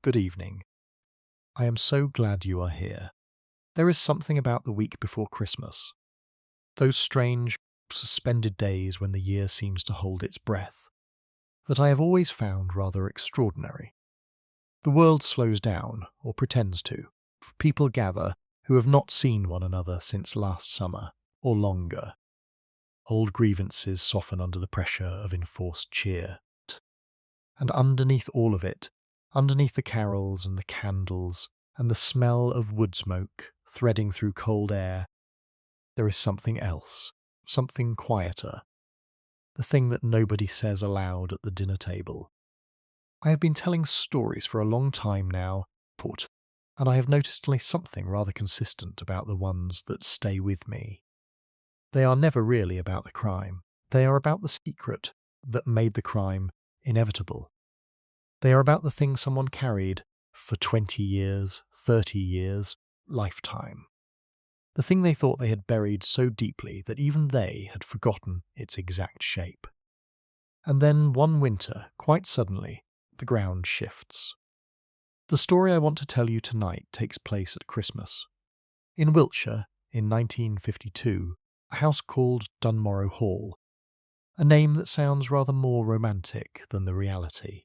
Good evening. I am so glad you are here. There is something about the week before Christmas, those strange, suspended days when the year seems to hold its breath, that I have always found rather extraordinary. The world slows down, or pretends to. People gather who have not seen one another since last summer, or longer. Old grievances soften under the pressure of enforced cheer. And underneath all of it, underneath the carols and the candles and the smell of wood smoke threading through cold air, there is something else, something quieter, the thing that nobody says aloud at the dinner table. I have been telling stories for a long time now, and I have noticed something rather consistent about the ones that stay with me. They are never really about the crime. They are about the secret that made the crime inevitable. They are about the thing someone carried for 20 years, 30 years, lifetime. The thing they thought they had buried so deeply that even they had forgotten its exact shape. And then one winter, quite suddenly, the ground shifts. The story I want to tell you tonight takes place at Christmas. In Wiltshire, in 1952, a house called Dunmorrow Hall, a name that sounds rather more romantic than the reality,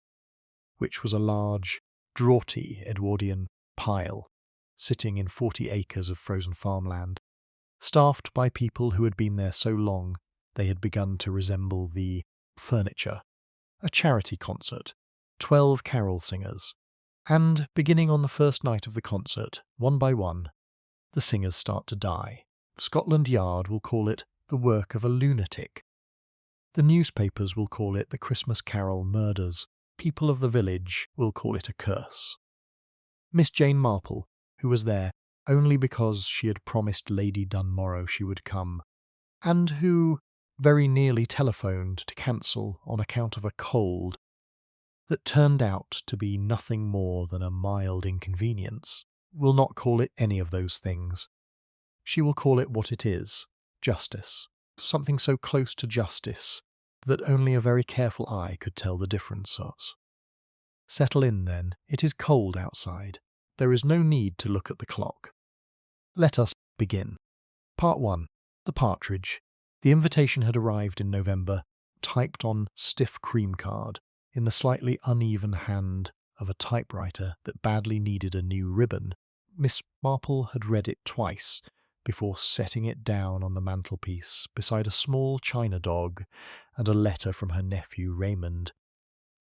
which was a large, draughty Edwardian pile sitting in 40 acres of frozen farmland, staffed by people who had been there so long they had begun to resemble the furniture, a charity concert, 12 carol singers, and beginning on the first night of the concert, one by one, the singers start to die. Scotland Yard will call it the work of a lunatic. The newspapers will call it the Christmas Carol murders. People of the village will call it a curse. Miss Jane Marple, who was there only because she had promised Lady Dunmorrow she would come, and who very nearly telephoned to cancel on account of a cold that turned out to be nothing more than a mild inconvenience, will not call it any of those things. She will call it what it is, justice, something so close to justice that only a very careful eye could tell the difference. Settle in then, it is cold outside. There is no need to look at the clock. Let us begin. Part 1. The Partridge. The invitation had arrived in November, typed on stiff cream card, in the slightly uneven hand of a typewriter that badly needed a new ribbon. Miss Marple had read it twice before setting it down on the mantelpiece beside a small china dog and a letter from her nephew Raymond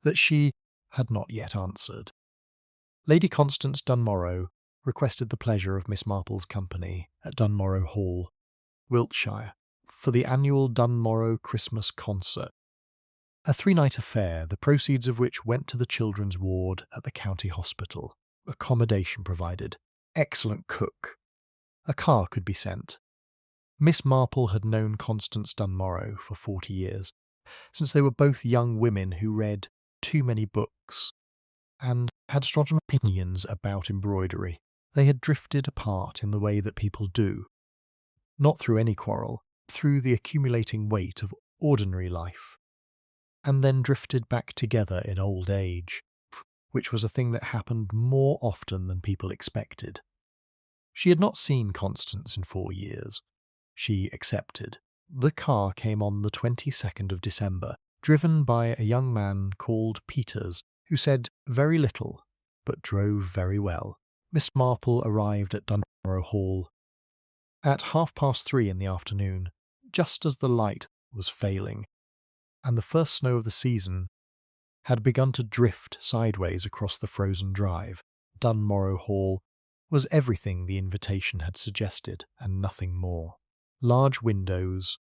that she had not yet answered. Lady Constance Dunmorrow requested the pleasure of Miss Marple's company at Dunmorrow Hall, Wiltshire, for the annual Dunmorrow Christmas concert, a 3-night affair, the proceeds of which went to the children's ward at the county hospital, accommodation provided, excellent cook. A car could be sent. Miss Marple had known Constance Dunmorrow for 40 years, since they were both young women who read too many books and had strong opinions about embroidery. They had drifted apart in the way that people do, not through any quarrel, through the accumulating weight of ordinary life, and then drifted back together in old age, which was a thing that happened more often than people expected. She had not seen Constance in 4 years. She accepted. The car came on the 22nd of December, driven by a young man called Peters, who said very little, but drove very well. Miss Marple arrived at Dunmorrow Hall at 3:30 in the afternoon, just as the light was failing, and the first snow of the season had begun to drift sideways across the frozen drive. Dunmorrow Hall was everything the invitation had suggested, and nothing more. Large windows,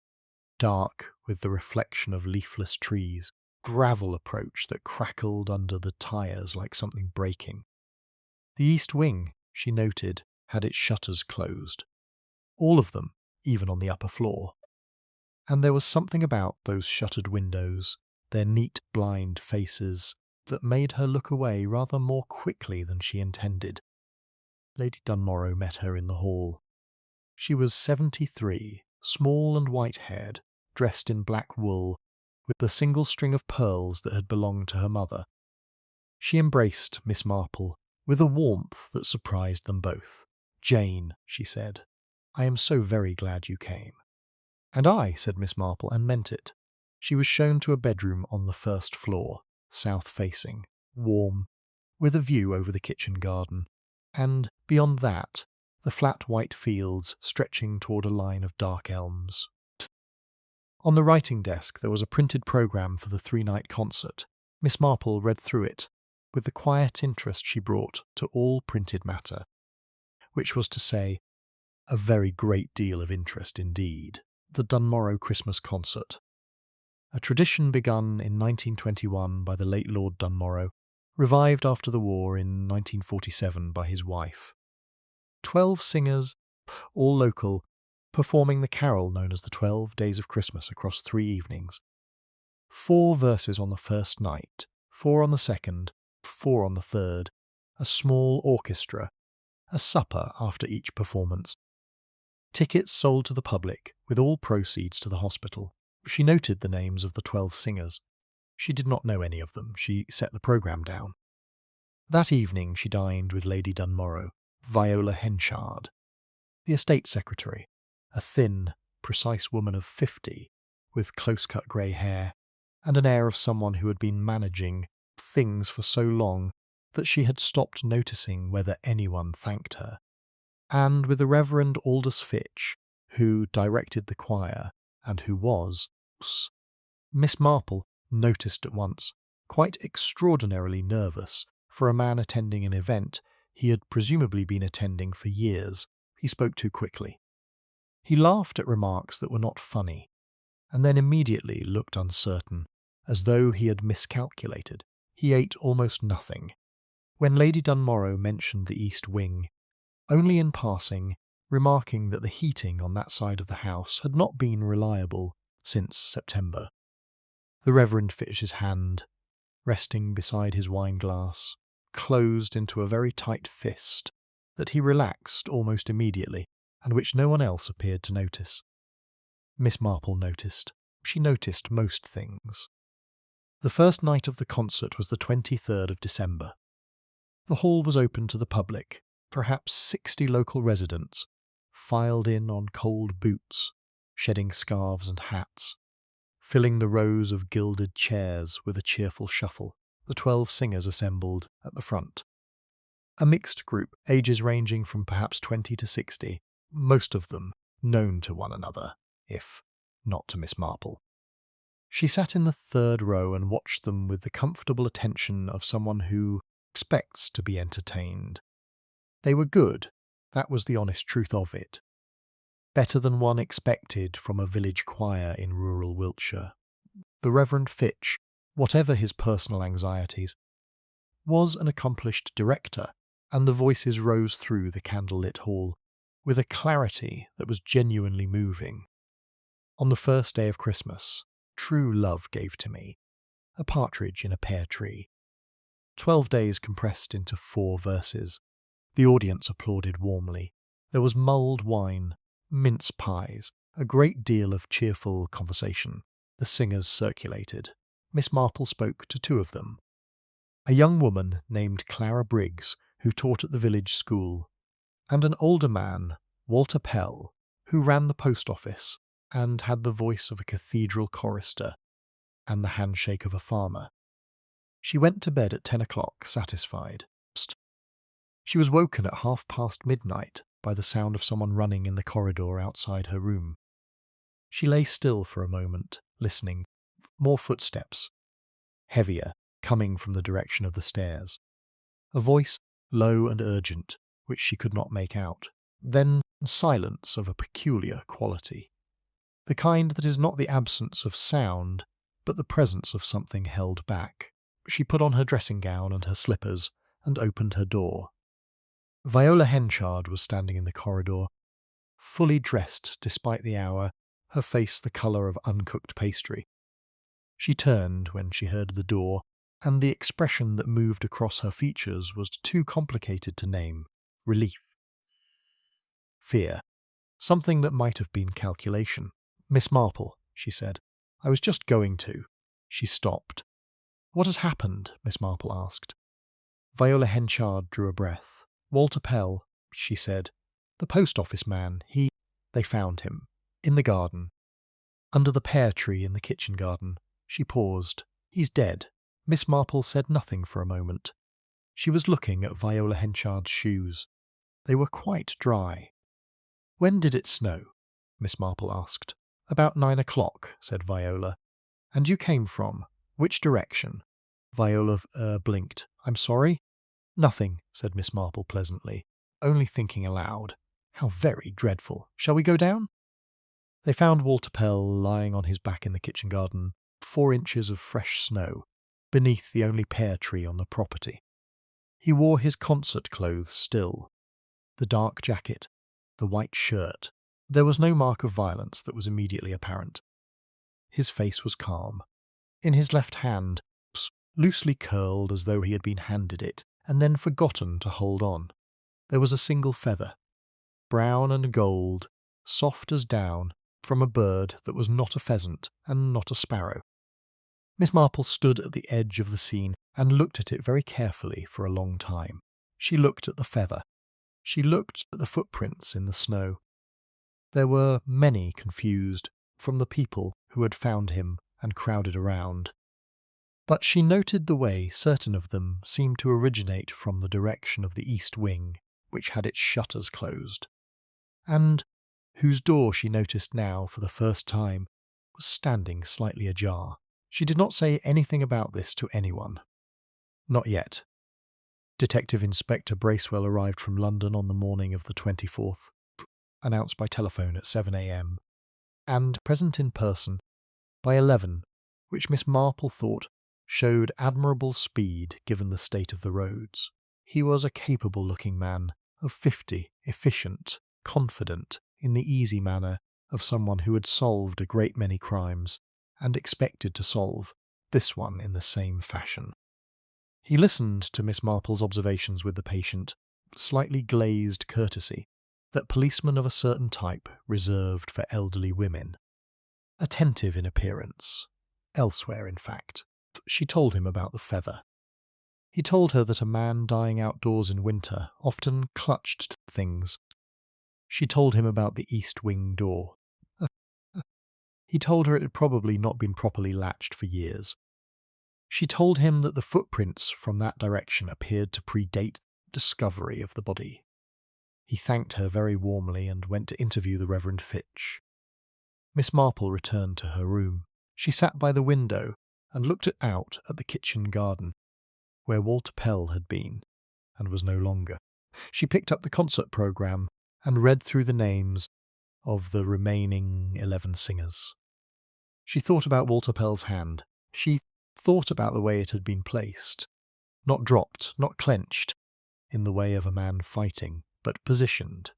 dark with the reflection of leafless trees, gravel approach that crackled under the tyres like something breaking. The east wing, she noted, had its shutters closed. All of them, even on the upper floor. And there was something about those shuttered windows, their neat blind faces, that made her look away rather more quickly than she intended. Lady Dunmorrow met her in the hall. She was 73, small and white-haired, dressed in black wool, with the single string of pearls that had belonged to her mother. She embraced Miss Marple with a warmth that surprised them both. "Jane," she said, "I am so very glad you came." "And I," said Miss Marple, and meant it. She was shown to a bedroom on the first floor, south-facing, warm, with a view over the kitchen garden, and, beyond that, the flat white fields stretching toward a line of dark elms. On the writing desk there was a printed programme for the three-night concert. Miss Marple read through it, with the quiet interest she brought to all printed matter, which was to say, a very great deal of interest indeed. The Dunmorrow Christmas Concert. A tradition begun in 1921 by the late Lord Dunmorrow, revived after the war in 1947 by his wife. 12 singers, all local, performing the carol known as the 12 Days of Christmas across 3 evenings. 4 verses on the first night, 4 on the second, 4 on the third, a small orchestra, a supper after each performance. Tickets sold to the public, with all proceeds to the hospital. She noted the names of the 12 singers. She did not know any of them. She set the programme down. That evening she dined with Lady Dunmorrow, Viola Henchard, the estate secretary, a thin, precise woman of 50, with close-cut grey hair, and an air of someone who had been managing things for so long that she had stopped noticing whether anyone thanked her, and with the Reverend Aldous Fitch, who directed the choir, and who was, Miss Marple noticed at once, quite extraordinarily nervous for a man attending an event he had presumably been attending for years. He spoke too quickly. He laughed at remarks that were not funny, and then immediately looked uncertain, as though he had miscalculated. He ate almost nothing. When Lady Dunmorrow mentioned the east wing, only in passing, remarking that the heating on that side of the house had not been reliable since September. The Reverend Fitch's hand, resting beside his wine-glass, closed into a very tight fist that he relaxed almost immediately, and which no one else appeared to notice. Miss Marple noticed. She noticed most things. The first night of the concert was the 23rd of December. The hall was open to the public. Perhaps 60 local residents filed in on cold boots, shedding scarves and hats, filling the rows of gilded chairs with a cheerful shuffle. The 12 singers assembled at the front. A mixed group, ages ranging from perhaps 20 to 60, most of them known to one another, if not to Miss Marple. She sat in the third row and watched them with the comfortable attention of someone who expects to be entertained. They were good, that was the honest truth of it. Better than one expected from a village choir in rural Wiltshire. The Reverend Fitch, whatever his personal anxieties, was an accomplished director, and the voices rose through the candle-lit hall with a clarity that was genuinely moving. On the first day of Christmas, true love gave to me a partridge in a pear tree. 12 days compressed into 4 verses. The audience applauded warmly. There was mulled wine, mince pies, a great deal of cheerful conversation. The singers circulated. Miss Marple spoke to 2 of them. A young woman named Clara Briggs, who taught at the village school, and an older man, Walter Pell, who ran the post office and had the voice of a cathedral chorister and the handshake of a farmer. She went to bed at 10 o'clock, satisfied. She was woken at midnight by the sound of someone running in the corridor outside her room. She lay still for a moment, listening. More footsteps, heavier, coming from the direction of the stairs. A voice, low and urgent, which she could not make out. Then silence of a peculiar quality. The kind that is not the absence of sound, but the presence of something held back. She put on her dressing gown and her slippers, and opened her door. Viola Henchard was standing in the corridor, fully dressed despite the hour, her face the colour of uncooked pastry. She turned when she heard the door, and the expression that moved across her features was too complicated to name. Relief. Fear. Something that might have been calculation. "Miss Marple," she said, "I was just going to." She stopped. "What has happened?" Miss Marple asked. Viola Henchard drew a breath. "Walter Pell," she said. "The post office man. They found him. In the garden. Under the pear tree in the kitchen garden." She paused. "He's dead." Miss Marple said nothing for a moment. She was looking at Viola Henchard's shoes. They were quite dry. "When did it snow?" Miss Marple asked. "About 9 o'clock," said Viola. "And you came from? Which direction?" Viola blinked. "I'm sorry?" "Nothing," said Miss Marple pleasantly. "Only thinking aloud. How very dreadful. Shall we go down?" They found Walter Pell lying on his back in the kitchen garden, 4 inches of fresh snow, beneath the only pear tree on the property. He wore his concert clothes still. The dark jacket, the white shirt. There was no mark of violence that was immediately apparent. His face was calm. In his left hand, loosely curled as though he had been handed it, and then forgotten to hold on, there was a single feather, brown and gold, soft as down, from a bird that was not a pheasant and not a sparrow. Miss Marple stood at the edge of the scene and looked at it very carefully for a long time. She looked at the feather. She looked at the footprints in the snow. There were many confused, from the people who had found him and crowded around. But she noted the way certain of them seemed to originate from the direction of the east wing, which had its shutters closed, and whose door she noticed now for the first time was standing slightly ajar. She did not say anything about this to anyone. Not yet. Detective Inspector Bracewell arrived from London on the morning of the 24th, announced by telephone at 7 a.m, and present in person by 11, which Miss Marple thought showed admirable speed given the state of the roads. He was a capable-looking man of 50, efficient, confident, in the easy manner of someone who had solved a great many crimes and expected to solve this one in the same fashion. He listened to Miss Marple's observations with the patient, slightly glazed courtesy that policemen of a certain type reserved for elderly women. Attentive in appearance. Elsewhere, in fact. She told him about the feather. He told her that a man dying outdoors in winter often clutched things. She told him about the east wing door. He told her it had probably not been properly latched for years. She told him that the footprints from that direction appeared to predate the discovery of the body. He thanked her very warmly and went to interview the Reverend Fitch. Miss Marple returned to her room. She sat by the window and looked out at the kitchen garden, where Walter Pell had been, and was no longer. She picked up the concert programme and read through the names of the remaining 11 singers. She thought about Walter Pell's hand. She thought about the way it had been placed, not dropped, not clenched, in the way of a man fighting, but positioned,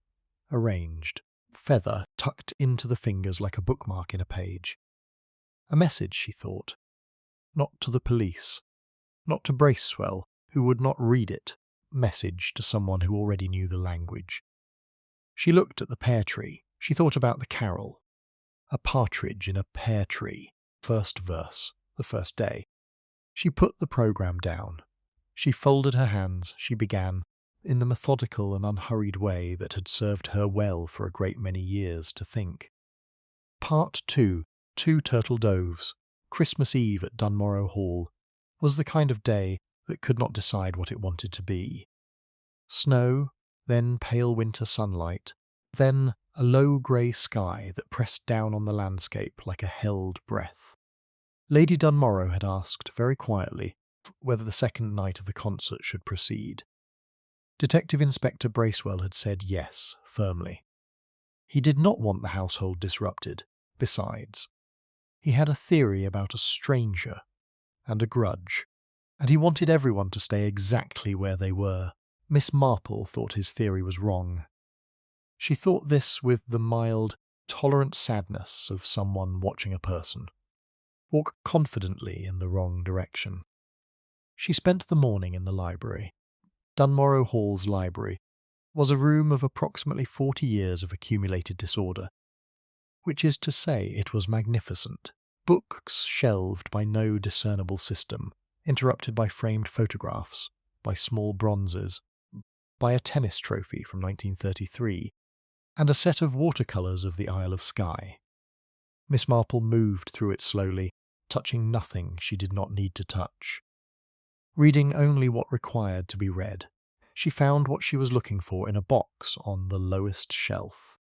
arranged, feather tucked into the fingers like a bookmark in a page. A message, she thought. Not to the police, not to Bracewell, who would not read it, message to someone who already knew the language. She looked at the pear tree. She thought about the carol. A partridge in a pear tree. First verse, the first day. She put the programme down. She folded her hands. She began, in the methodical and unhurried way that had served her well for a great many years, to think. Part 2, 2 turtle doves, Christmas Eve at Dunmorrow Hall, was the kind of day that could not decide what it wanted to be. Snow, then pale winter sunlight, then a low grey sky that pressed down on the landscape like a held breath. Lady Dunmorrow had asked, very quietly, whether the second night of the concert should proceed. Detective Inspector Bracewell had said yes, firmly. He did not want the household disrupted. Besides, he had a theory about a stranger and a grudge, and he wanted everyone to stay exactly where they were. Miss Marple thought his theory was wrong. She thought this with the mild, tolerant sadness of someone watching a person walk confidently in the wrong direction. She spent the morning in the library. Dunmorrow Hall's library was a room of approximately 40 years of accumulated disorder, which is to say it was magnificent. Books shelved by no discernible system, interrupted by framed photographs, by small bronzes, by a tennis trophy from 1933, and a set of watercolours of the Isle of Skye. Miss Marple moved through it slowly, touching nothing she did not need to touch. Reading only what required to be read, she found what she was looking for in a box on the lowest shelf.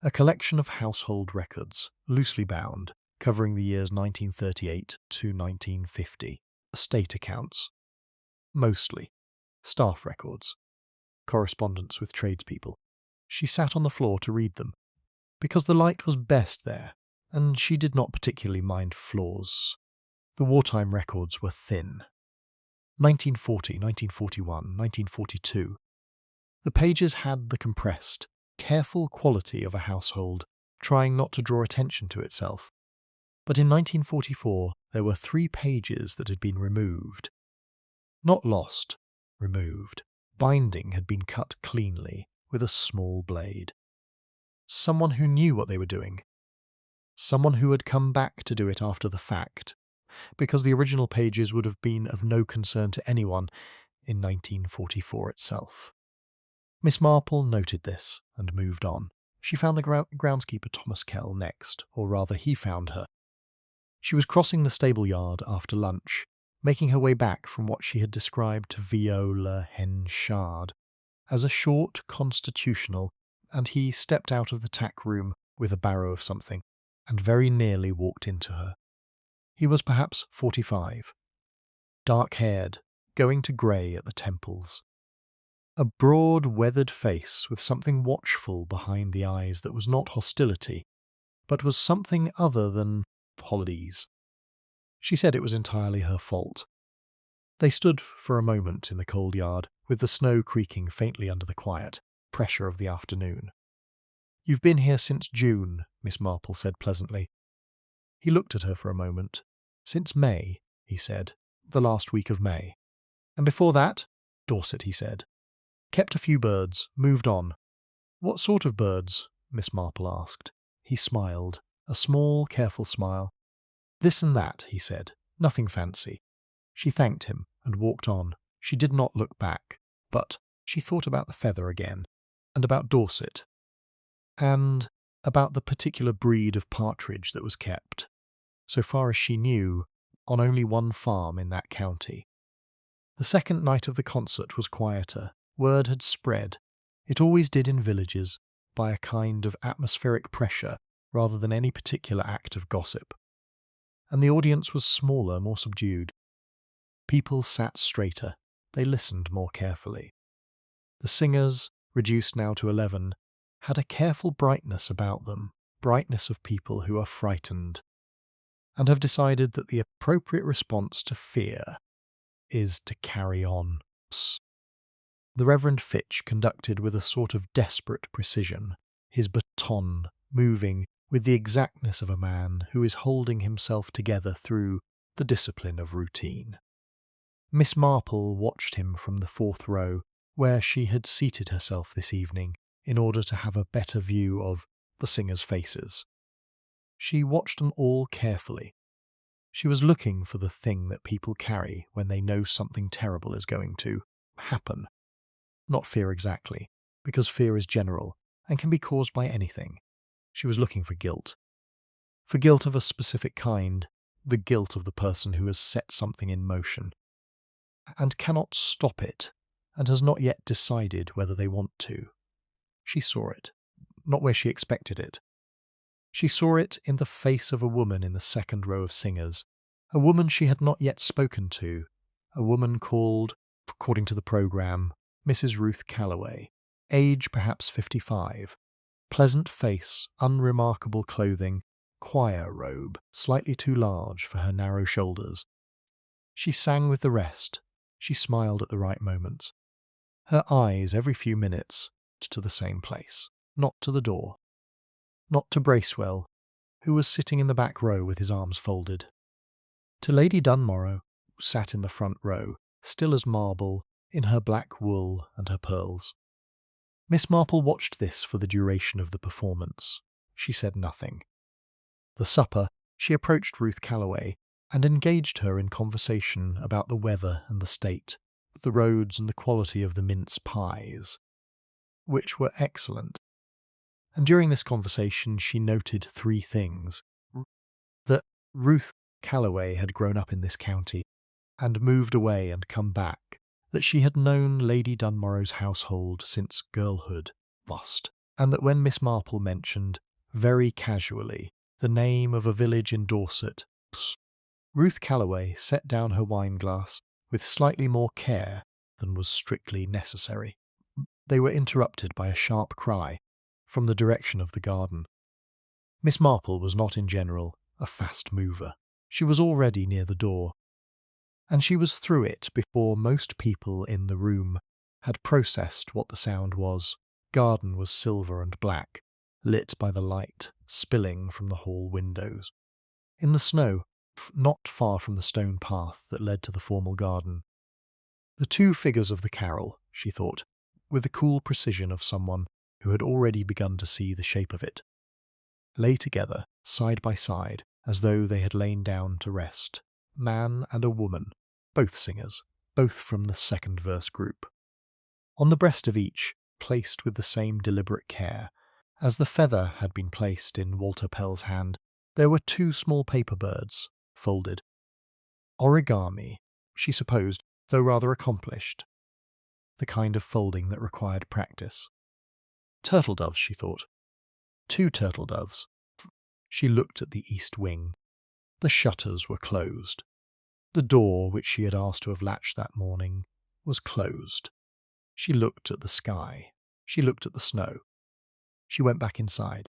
A collection of household records, loosely bound, covering the years 1938 to 1950. Estate accounts. Mostly. Staff records. Correspondence with tradespeople. She sat on the floor to read them, because the light was best there, and she did not particularly mind flaws. The wartime records were thin. 1940, 1941, 1942. The pages had the compressed, careful quality of a household trying not to draw attention to itself. But in 1944 there were 3 pages that had been removed. Not lost, removed. Binding had been cut cleanly with a small blade. Someone who knew what they were doing. Someone who had come back to do it after the fact, because the original pages would have been of no concern to anyone in 1944 itself. Miss Marple noted this and moved on. She found the groundskeeper Thomas Kell next, or rather he found her. She was crossing the stable yard after lunch, making her way back from what she had described to Viola Henchard as a short constitutional, and he stepped out of the tack room with a barrow of something, and very nearly walked into her. He was perhaps 45, dark-haired, going to grey at the temples. A broad, weathered face with something watchful behind the eyes that was not hostility, but was something other than holidays. She said it was entirely her fault. They stood for a moment in the cold yard, with the snow creaking faintly under the quiet pressure of the afternoon. "You've been here since June," Miss Marple said pleasantly. He looked at her for a moment. "Since May," he said. "The last week of May." "And before that?" "Dorset," he said. "Kept a few birds, moved on." "What sort of birds?" Miss Marple asked. He smiled, a small, careful smile. "This and that," he said. "Nothing fancy." She thanked him and walked on. She did not look back, but she thought about the feather again, and about Dorset, and about the particular breed of partridge that was kept, so far as she knew, on only one farm in that county. The second night of the concert was quieter. Word had spread. It always did in villages, by a kind of atmospheric pressure rather than any particular act of gossip. And the audience was smaller, more subdued. People sat straighter. They listened more carefully. The singers, reduced now to 11, had a careful brightness about them, brightness of people who are frightened, and have decided that the appropriate response to fear is to carry on. The Reverend Fitch conducted with a sort of desperate precision, his baton moving with the exactness of a man who is holding himself together through the discipline of routine. Miss Marple watched him from the 4th row, where she had seated herself this evening in order to have a better view of the singers' faces. She watched them all carefully. She was looking for the thing that people carry when they know something terrible is going to happen. Not fear exactly, because fear is general and can be caused by anything. She was looking for guilt. For guilt of a specific kind, the guilt of the person who has set something in motion, and cannot stop it, and has not yet decided whether they want to. She saw it, not where she expected it. She saw it in the face of a woman in the 2nd row of singers, a woman she had not yet spoken to, a woman called, according to the programme, Mrs. Ruth Calloway, age perhaps 55, pleasant face, unremarkable clothing, choir robe, slightly too large for her narrow shoulders. She sang with the rest. She smiled at the right moments. Her eyes every few minutes to the same place, not to the door, not to Bracewell, who was sitting in the back row with his arms folded, to Lady Dunmorrow, who sat in the front row, still as marble, in her black wool and her pearls. Miss Marple watched this for the duration of the performance. She said nothing. The supper, she approached Ruth Calloway and engaged her in conversation about the weather and the state, the roads and the quality of the mince pies, which were excellent. And during this conversation she noted three things. That Ruth Calloway had grown up in this county and moved away and come back, that she had known Lady Dunmorrow's household since girlhood, and that when Miss Marple mentioned, very casually, the name of a village in Dorset, Ruth Calloway set down her wine-glass with slightly more care than was strictly necessary. They were interrupted by a sharp cry from the direction of the garden. Miss Marple was not in general a fast mover. She was already near the door, and she was through it before most people in the room had processed what the sound was. Garden was silver and black, lit by the light spilling from the hall windows. In the snow, not far from the stone path that led to the formal garden, the two figures of the carol, she thought, with the cool precision of someone who had already begun to see the shape of it, lay together, side by side, as though they had lain down to rest, man and a woman, both singers, both from the second verse group. On the breast of each, placed with the same deliberate care, as the feather had been placed in Walter Pell's hand, there were two small paper birds, folded. Origami, she supposed, though rather accomplished, the kind of folding that required practice. Turtle doves, she thought. Two turtle doves. She looked at the east wing. The shutters were closed. The door, which she had asked to have latched that morning, was closed. She looked at the sky. She looked at the snow. She went back inside.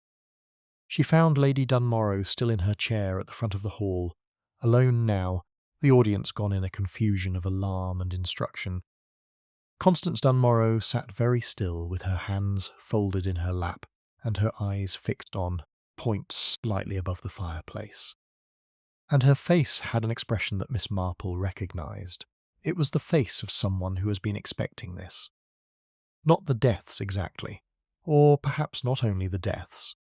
She found Lady Dunmorrow still in her chair at the front of the hall, alone now, the audience gone in a confusion of alarm and instruction. Constance Dunmorrow sat very still with her hands folded in her lap and her eyes fixed on, point slightly above the fireplace. And her face had an expression that Miss Marple recognised. It was the face of someone who has been expecting this. Not the deaths exactly, or perhaps not only the deaths,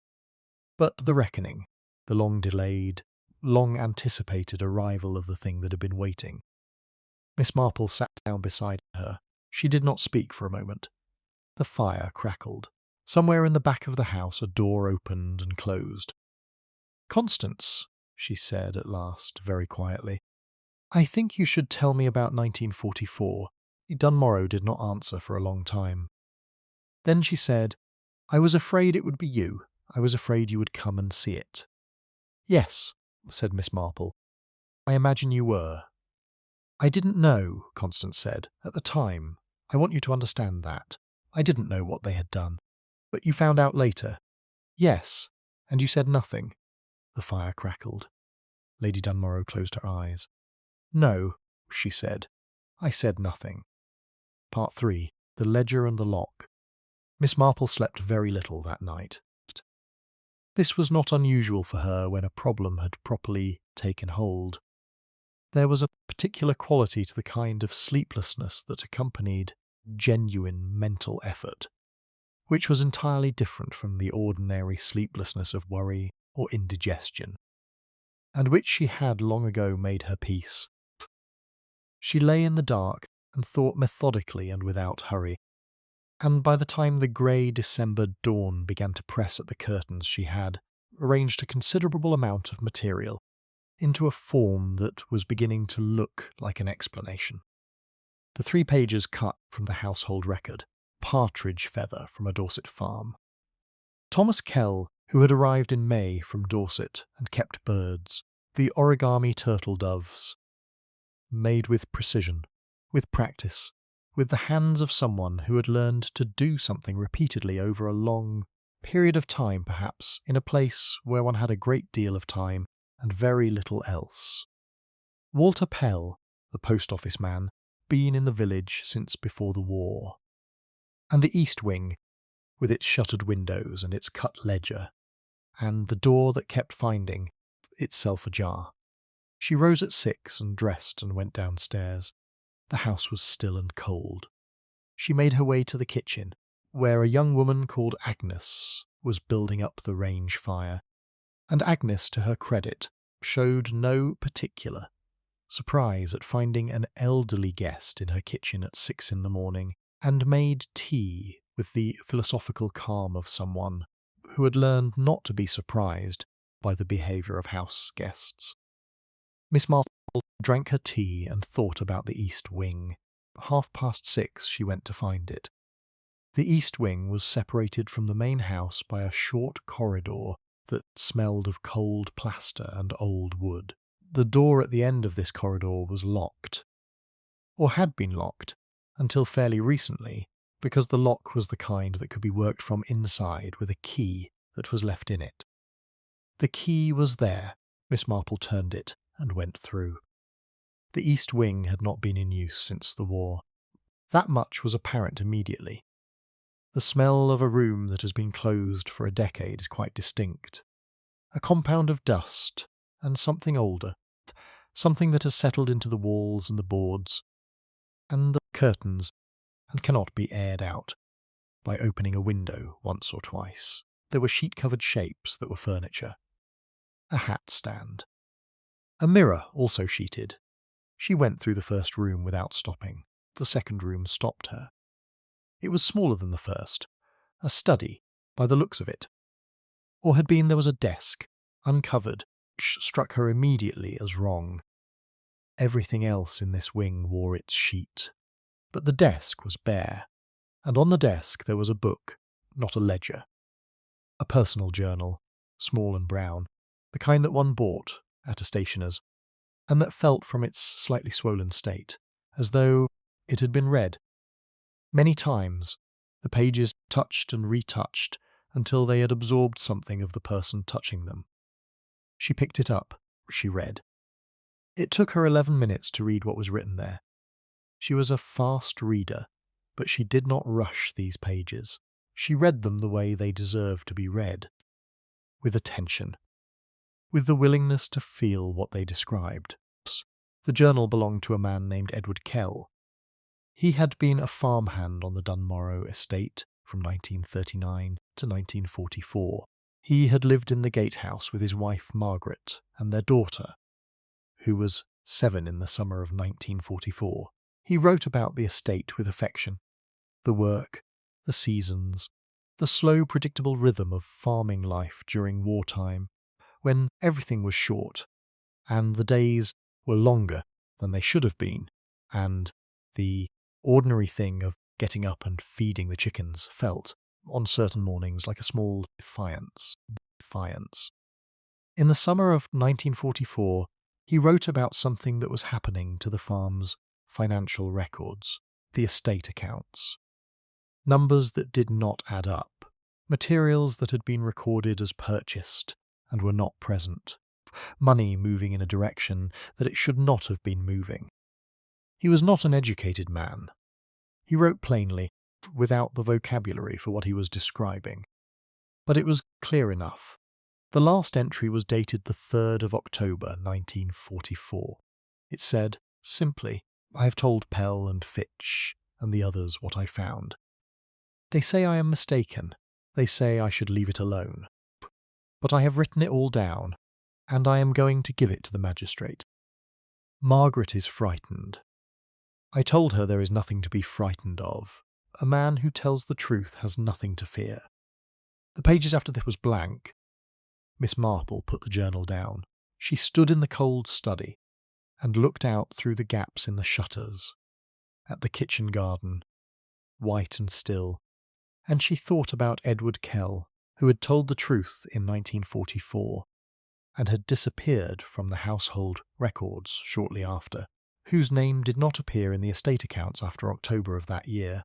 but the reckoning, the long-delayed, long-anticipated arrival of the thing that had been waiting. Miss Marple sat down beside her. She did not speak for a moment. The fire crackled. Somewhere in the back of the house a door opened and closed. "Constance," she said at last, very quietly, "I think you should tell me about 1944. Dunmorrow did not answer for a long time. Then she said, "I was afraid it would be you. I was afraid you would come and see it." "Yes," said Miss Marple. "I imagine you were." "I didn't know," Constance said, "at the time. I want you to understand that. I didn't know what they had done. But you found out later." "Yes, and you said nothing." The fire crackled. Lady Dunmorrow closed her eyes. "No," she said, "I said nothing." Part 3. The Ledger and the Lock. Miss Marple slept very little that night. This was not unusual for her when a problem had properly taken hold. There was a particular quality to the kind of sleeplessness that accompanied genuine mental effort, which was entirely different from the ordinary sleeplessness of worry or indigestion, and which she had long ago made her peace. She lay in the dark and thought methodically and without hurry, and by the time the grey December dawn began to press at the curtains she had arranged a considerable amount of material into a form that was beginning to look like an explanation. The 3 pages cut from the household record, partridge feather from a Dorset farm. Thomas Kell, who had arrived in May from Dorset and kept birds, the origami turtle doves, made with precision, with practice, with the hands of someone who had learned to do something repeatedly over a long period of time, perhaps, in a place where one had a great deal of time and very little else. Walter Pell, the post office man, been in the village since before the war. And the east wing, with its shuttered windows and its cut ledger, and the door that kept finding itself ajar. She rose at 6 and dressed and went downstairs. The house was still and cold. She made her way to the kitchen, where a young woman called Agnes was building up the range fire, and Agnes, to her credit, showed no particular, surprise at finding an elderly guest in her kitchen at 6 in the morning, and made tea with the philosophical calm of someone who had learned not to be surprised by the behaviour of house guests. Miss Marple drank her tea and thought about the East Wing. 6:30 she went to find it. The East Wing was separated from the main house by a short corridor that smelled of cold plaster and old wood. The door at the end of this corridor was locked, or had been locked, until fairly recently, because the lock was the kind that could be worked from inside with a key that was left in it. The key was there. Miss Marple turned it and went through. The East Wing had not been in use since the war. That much was apparent immediately. The smell of a room that has been closed for a decade is quite distinct. A compound of dust and something older, something that has settled into the walls and the boards and the curtains and cannot be aired out by opening a window once or twice. There were sheet-covered shapes that were furniture. A hat stand. A mirror, also sheeted. She went through the first room without stopping. The second room stopped her. It was smaller than the first, a study, by the looks of it. Or had been there was a desk, uncovered, which struck her immediately as wrong. Everything else in this wing wore its sheet. But the desk was bare, and on the desk there was a book, not a ledger. A personal journal, small and brown, the kind that one bought at a stationer's, and that felt from its slightly swollen state as though it had been read. Many times the pages touched and retouched until they had absorbed something of the person touching them. She picked it up. She read. It took her 11 minutes to read what was written there. She was a fast reader, but she did not rush these pages. She read them the way they deserved to be read, with attention, with the willingness to feel what they described. The journal belonged to a man named Edward Kell. He had been a farmhand on the Dunmorrow estate from 1939 to 1944. He had lived in the gatehouse with his wife Margaret and their daughter, who was 7 in the summer of 1944. He wrote about the estate with affection, the work, the seasons, the slow, predictable rhythm of farming life during wartime, when everything was short, and the days were longer than they should have been, and the ordinary thing of getting up and feeding the chickens felt, on certain mornings, like a small defiance. In the summer of 1944, he wrote about something that was happening to the farm's financial records, the estate accounts. Numbers that did not add up, materials that had been recorded as purchased and were not present, money moving in a direction that it should not have been moving. He was not an educated man. He wrote plainly, without the vocabulary for what he was describing. But it was clear enough. The last entry was dated the 3rd of October, 1944. It said, simply, I have told Pell and Fitch and the others what I found. They say I am mistaken. They say I should leave it alone. But I have written it all down, and I am going to give it to the magistrate. Margaret is frightened. I told her there is nothing to be frightened of. A man who tells the truth has nothing to fear. The pages after this was blank. Miss Marple put the journal down. She stood in the cold study and looked out through the gaps in the shutters at the kitchen garden, white and still, and she thought about Edward Kell, who had told the truth in 1944 and had disappeared from the household records shortly after, whose name did not appear in the estate accounts after October of that year,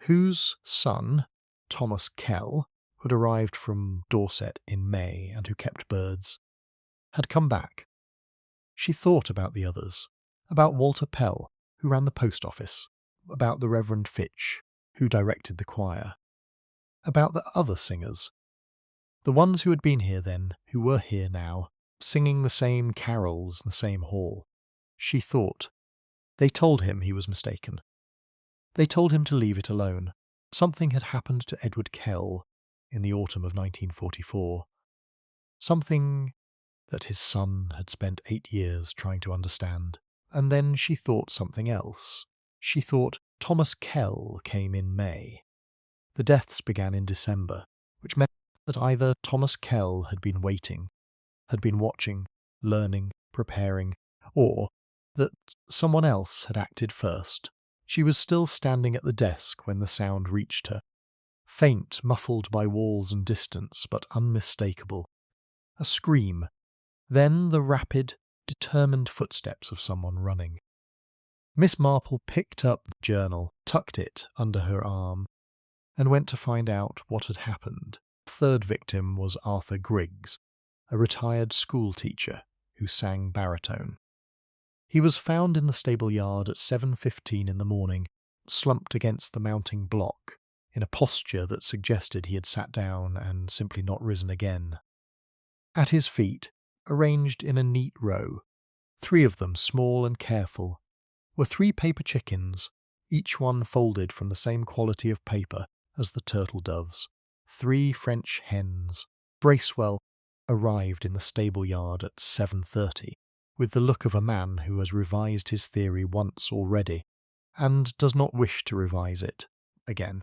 whose son, Thomas Kell, who had arrived from Dorset in May and who kept birds, had come back. She thought about the others, about Walter Pell, who ran the post office, about the Reverend Fitch, who directed the choir, about the other singers, the ones who had been here then, who were here now, singing the same carols in the same hall. She thought, they told him he was mistaken. They told him to leave it alone. Something had happened to Edward Kell in the autumn of 1944. Something that his son had spent 8 years trying to understand. And then she thought something else. She thought Thomas Kell came in May. The deaths began in December, which meant that either Thomas Kell had been waiting, had been watching, learning, preparing, or that someone else had acted first. She was still standing at the desk when the sound reached her, faint, muffled by walls and distance, but unmistakable. A scream, then the rapid, determined footsteps of someone running. Miss Marple picked up the journal, tucked it under her arm, and went to find out what had happened. The third victim was Arthur Griggs, a retired school teacher who sang baritone. He was found in the stable yard at 7:15 in the morning, slumped against the mounting block, in a posture that suggested he had sat down and simply not risen again. At his feet, arranged in a neat row, 3 of them small and careful, were 3 paper chickens, each one folded from the same quality of paper as the turtle doves, 3 French hens. Bracewell arrived in the stable yard at 7:30, with the look of a man who has revised his theory once already, and does not wish to revise it again.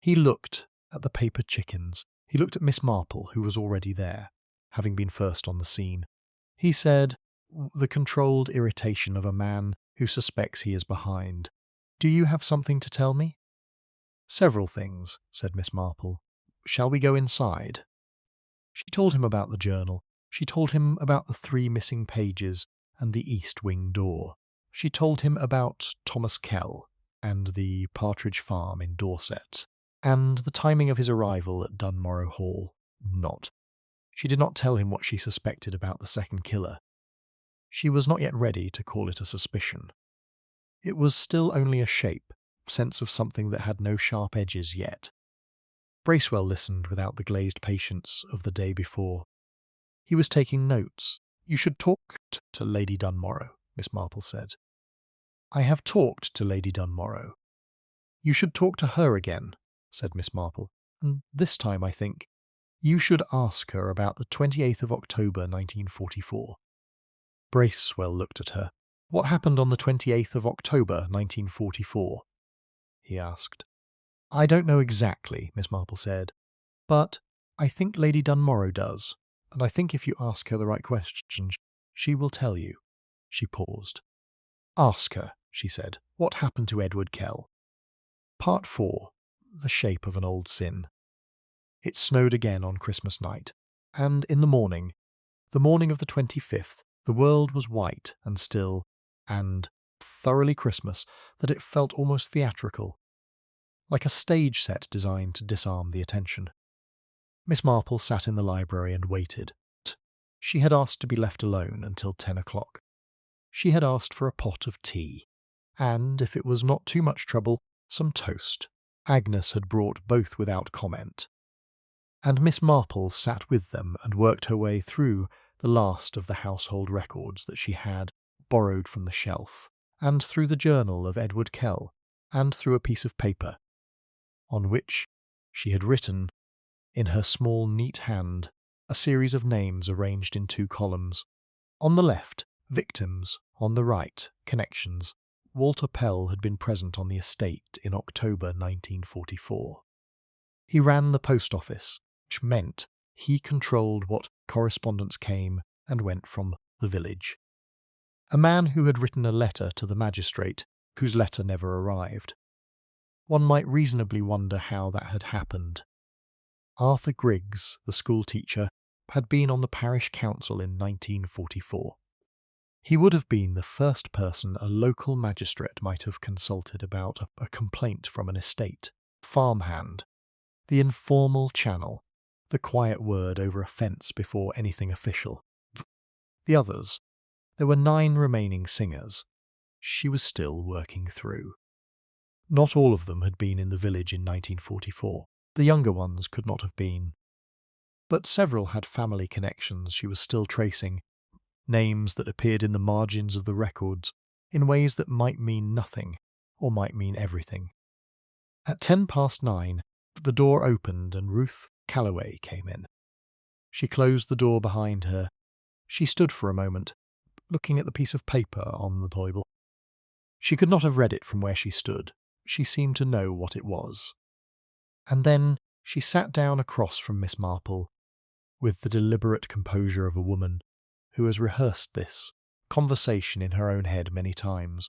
He looked at the paper chickens. He looked at Miss Marple, who was already there, having been first on the scene. He said, the controlled irritation of a man who suspects he is behind, "Do you have something to tell me?" "Several things," said Miss Marple. "Shall we go inside?" She told him about the journal. She told him about the 3 missing pages and the east wing door. She told him about Thomas Kell and the Partridge Farm in Dorset, and the timing of his arrival at Dunmorrow Hall. She did not tell him what she suspected about the second killer. She was not yet ready to call it a suspicion. It was still only a shape, sense of something that had no sharp edges yet. Bracewell listened without the glazed patience of the day before. He was taking notes. "You should talk to Lady Dunmorrow," Miss Marple said. "I have talked to Lady Dunmorrow." "You should talk to her again," said Miss Marple, "and this time, I think, you should ask her about the 28th of October, 1944. Bracewell looked at her. "What happened on the 28th of October, 1944? He asked. "I don't know exactly," Miss Marple said, "but I think Lady Dunmorrow does, and I think if you ask her the right questions, she will tell you." She paused. "Ask her," she said, "what happened to Edward Kell?" Part 4. The Shape of an Old Sin. It snowed again on Christmas night, and in the morning of the 25th, the world was white and still, and thoroughly Christmas that it felt almost theatrical, like a stage set designed to disarm the attention. Miss Marple sat in the library and waited. She had asked to be left alone until 10 o'clock. She had asked for a pot of tea, and, if it was not too much trouble, some toast. Agnes had brought both without comment. And Miss Marple sat with them and worked her way through the last of the household records that she had borrowed from the shelf, and through the journal of Edward Kell, and through a piece of paper, on which she had written, in her small, neat hand, a series of names arranged in 2 columns. On the left, victims; on the right, connections. Walter Pell had been present on the estate in October 1944. He ran the post office, which meant he controlled what correspondence came and went from the village. A man who had written a letter to the magistrate, whose letter never arrived. One might reasonably wonder how that had happened. Arthur Griggs, the schoolteacher, had been on the parish council in 1944. He would have been the first person a local magistrate might have consulted about a complaint from an estate, farmhand, the informal channel, the quiet word over a fence before anything official. The others, there were 9 remaining singers, she was still working through. Not all of them had been in the village in 1944. The younger ones could not have been. But several had family connections she was still tracing, names that appeared in the margins of the records in ways that might mean nothing or might mean everything. At 9:10, the door opened and Ruth Calloway came in. She closed the door behind her She stood for a moment, looking at the piece of paper on the table. She could not have read it from where she stood. She seemed to know what it was. And then she sat down across from Miss Marple, with the deliberate composure of a woman who has rehearsed this conversation in her own head many times.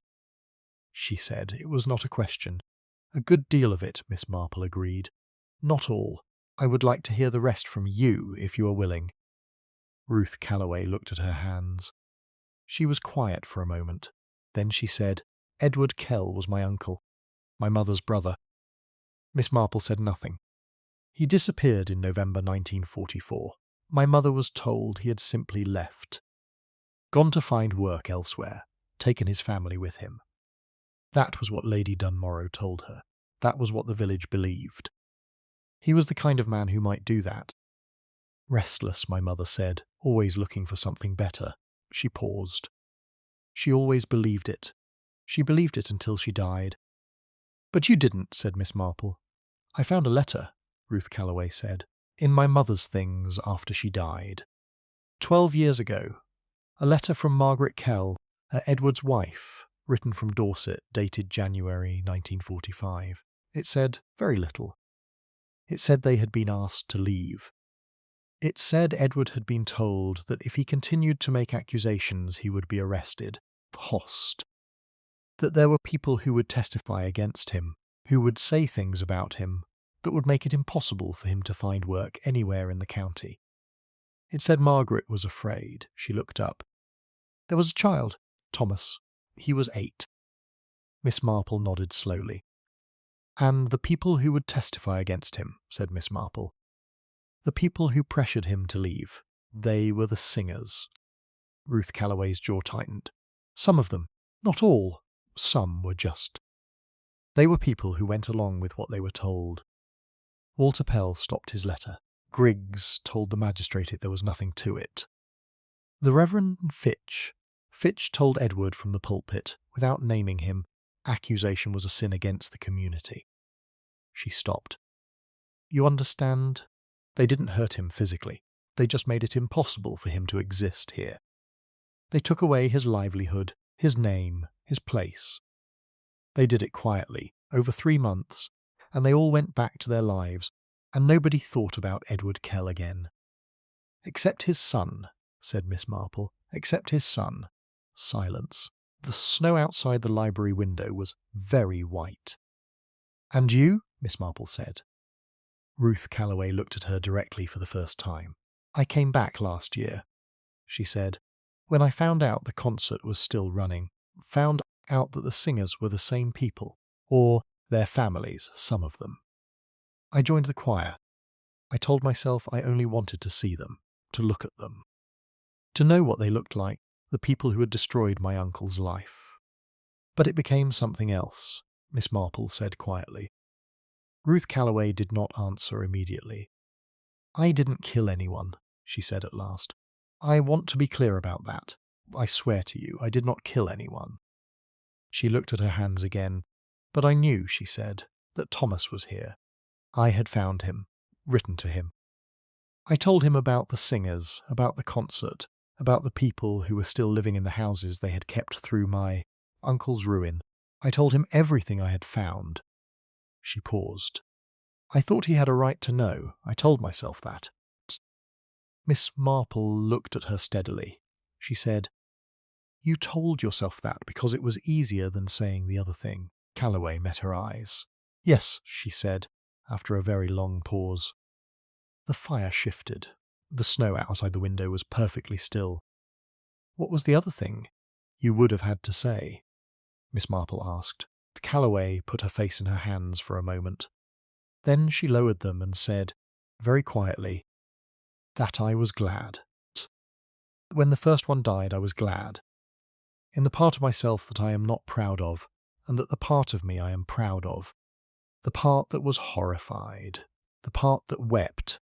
She said it was not a question. A good deal of it, Miss Marple agreed. Not all. I would like to hear the rest from you, if you are willing. Ruth Calloway looked at her hands. She was quiet for a moment. Then she said, Edward Kell was my uncle, my mother's brother. Miss Marple said nothing. He disappeared in November 1944. My mother was told he had simply left, gone to find work elsewhere, taken his family with him. That was what Lady Dunmorrow told her. That was what the village believed. He was the kind of man who might do that. Restless, my mother said, always looking for something better. She paused. She always believed it. She believed it until she died. But you didn't, said Miss Marple. I found a letter, Ruth Calloway said, in my mother's things after she died. 12 years ago. A letter from Margaret Kell, Edward's wife, written from Dorset, dated January 1945. It said very little. It said they had been asked to leave. It said Edward had been told that if he continued to make accusations he would be arrested, hossed. That there were people who would testify against him, who would say things about him that would make it impossible for him to find work anywhere in the county. It said Margaret was afraid. She looked up. There was a child, Thomas. He was 8. Miss Marple nodded slowly. And the people who would testify against him, said Miss Marple. The people who pressured him to leave. They were the singers. Ruth Calloway's jaw tightened. Some of them, not all. Some were just. They were people who went along with what they were told. Walter Pell stopped his letter. Griggs told the magistrate there was nothing to it. The Reverend Fitch told Edward from the pulpit, without naming him, accusation was a sin against the community. She stopped. You understand? They didn't hurt him physically. They just made it impossible for him to exist here. They took away his livelihood, his name, his place. They did it quietly, over 3 months, and they all went back to their lives, and nobody thought about Edward Kell again. Except his son, said Miss Marple, except his son. Silence. The snow outside the library window was very white. And you? Miss Marple said. Ruth Calloway looked at her directly for the first time. I came back last year, she said, when I found out the concert was still running, found out that the singers were the same people, or their families, some of them. I joined the choir. I told myself I only wanted to see them, to look at them, to know what they looked like, the people who had destroyed my uncle's life. But it became something else, Miss Marple said quietly. Ruth Calloway did not answer immediately. I didn't kill anyone, she said at last. I want to be clear about that. I swear to you, I did not kill anyone. She looked at her hands again. But I knew, she said, that Thomas was here. I had found him, written to him. I told him about the singers, about the concert, about the people who were still living in the houses they had kept through my uncle's ruin. I told him everything I had found. She paused. I thought he had a right to know. I told myself that. Miss Marple looked at her steadily. She said, You told yourself that because it was easier than saying the other thing. Calloway met her eyes. Yes, she said, after a very long pause. The fire shifted. The snow outside the window was perfectly still. What was the other thing you would have had to say? Miss Marple asked. Calloway put her face in her hands for a moment. Then she lowered them and said, very quietly, that I was glad. When the first one died, I was glad. In the part of myself that I am not proud of, and that the part of me I am proud of. The part that was horrified. The part that wept.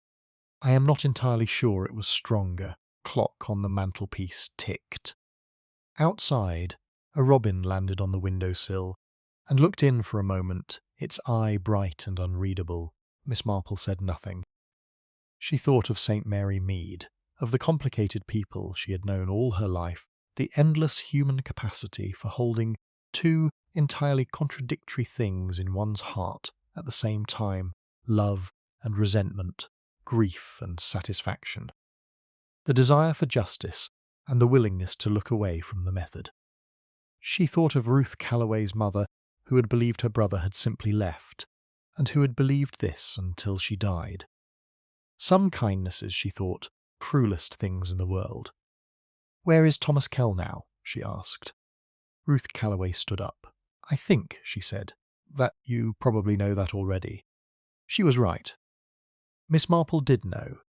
I am not entirely sure it was stronger. Clock on the mantelpiece ticked. Outside, a robin landed on the windowsill and looked in for a moment, its eye bright and unreadable. Miss Marple said nothing. She thought of St. Mary Mead, of the complicated people she had known all her life, the endless human capacity for holding two entirely contradictory things in one's heart at the same time, love and resentment, grief and satisfaction. The desire for justice and the willingness to look away from the method. She thought of Ruth Calloway's mother, who had believed her brother had simply left, and who had believed this until she died. Some kindnesses, she thought, cruelest things in the world. "Where is Thomas Kell now?" she asked. Ruth Calloway stood up. "I think," she said, "that you probably know that already." She was right. Miss Marple did know.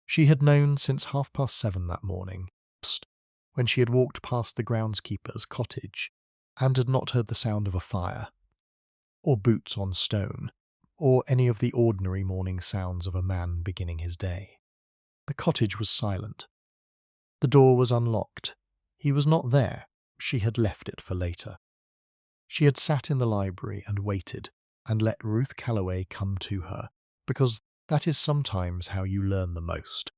She had known since 7:30 that morning, when she had walked past the groundskeeper's cottage, and had not heard the sound of a fire, or boots on stone, or any of the ordinary morning sounds of a man beginning his day. The cottage was silent. The door was unlocked. He was not there. She had left it for later. She had sat in the library and waited, and let Ruth Calloway come to her, because that is sometimes how you learn the most.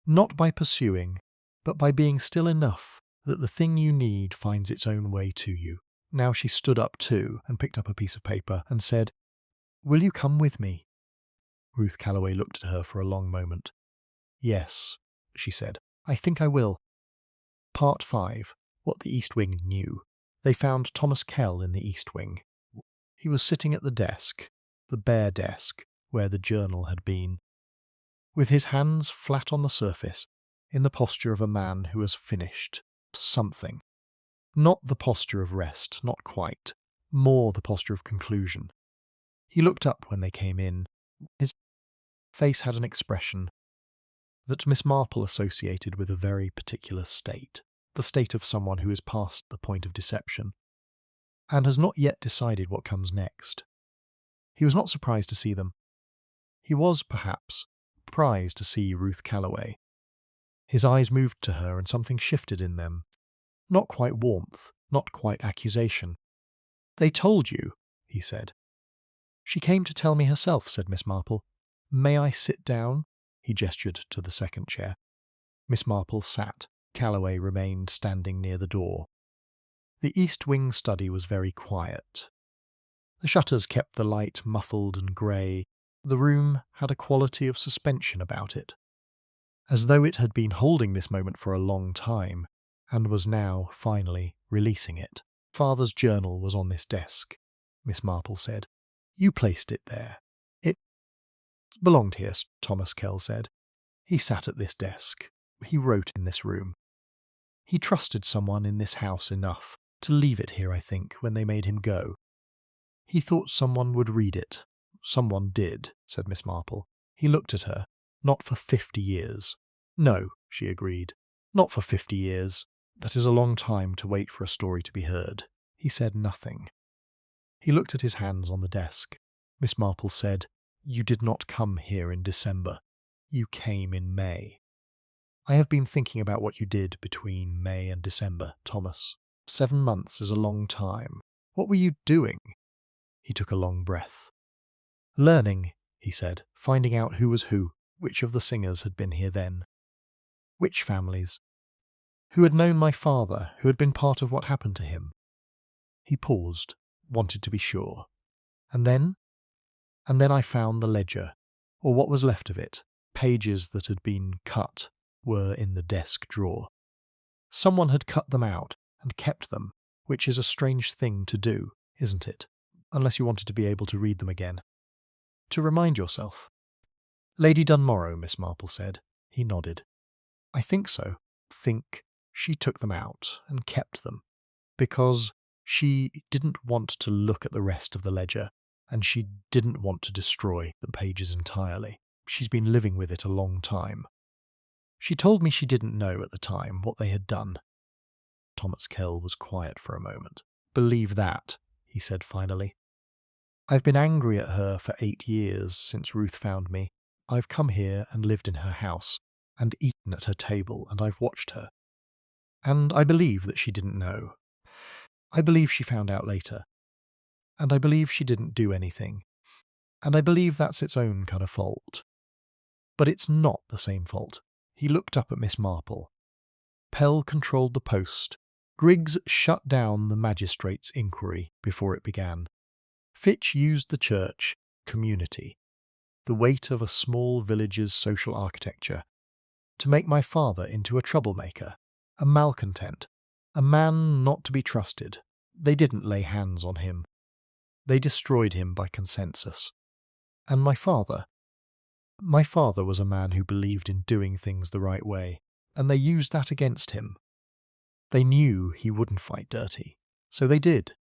Not by pursuing, but by being still enough that the thing you need finds its own way to you. Now she stood up too and picked up a piece of paper and said, "Will you come with me?" Ruth Calloway looked at her for a long moment. "Yes," she said, "I think I will." Part 5. What the East Wing Knew. They found Thomas Kell in the East Wing. He was sitting at the desk, the bare desk, where the journal had been, with his hands flat on the surface, in the posture of a man who has finished something. Not the posture of rest, not quite, more the posture of conclusion. He looked up when they came in. His face had an expression that Miss Marple associated with a very particular state, the state of someone who is past the point of deception, and has not yet decided what comes next. He was not surprised to see them. He was, perhaps, surprised to see Ruth Calloway. His eyes moved to her and something shifted in them. Not quite warmth, not quite accusation. "They told you," he said. "She came to tell me herself," said Miss Marple. "May I sit down?" He gestured to the second chair. Miss Marple sat. Calloway remained standing near the door. The East Wing study was very quiet. The shutters kept the light muffled and grey. The room had a quality of suspension about it, as though it had been holding this moment for a long time, and was now, finally, releasing it. "Father's journal was on this desk," Miss Marple said. "You placed it there." "It belonged here," Thomas Kell said. "He sat at this desk. He wrote in this room. He trusted someone in this house enough to leave it here, I think, when they made him go. He thought someone would read it." "Someone did," said Miss Marple. He looked at her. "Not for 50 years. "No," she agreed. "Not for 50 years. That is a long time to wait for a story to be heard." He said nothing. He looked at his hands on the desk. Miss Marple said, "You did not come here in December. You came in May." "I have been thinking about what you did between May and December, Thomas. 7 months is a long time. What were you doing?" He took a long breath. "Learning," he said, "finding out who was who, which of the singers had been here then. Which families? Who had known my father, who had been part of what happened to him." He paused, wanted to be sure. "And then? And then I found the ledger, or what was left of it. Pages that had been cut were in the desk drawer. Someone had cut them out and kept them, which is a strange thing to do, isn't it? Unless you wanted to be able to read them again. To remind yourself." "Lady Dunmorrow," Miss Marple said. He nodded. "I think so. Think she took them out and kept them, because she didn't want to look at the rest of the ledger, and she didn't want to destroy the pages entirely. She's been living with it a long time. She told me she didn't know at the time what they had done." Thomas Kell was quiet for a moment. "Believe that," he said finally. "I've been angry at her for 8 years since Ruth found me. I've come here and lived in her house, and eaten at her table, and I've watched her. And I believe that she didn't know. I believe she found out later. And I believe she didn't do anything. And I believe that's its own kind of fault. But it's not the same fault," He looked up at Miss Marple. Pell controlled the post. Griggs shut down the magistrate's inquiry before it began. Fitch used the church, community, the weight of a small village's social architecture, to make my father into a troublemaker, a malcontent, a man not to be trusted. They didn't lay hands on him. They destroyed him by consensus. And my father was a man who believed in doing things the right way, and they used that against him. They knew he wouldn't fight dirty, so they did.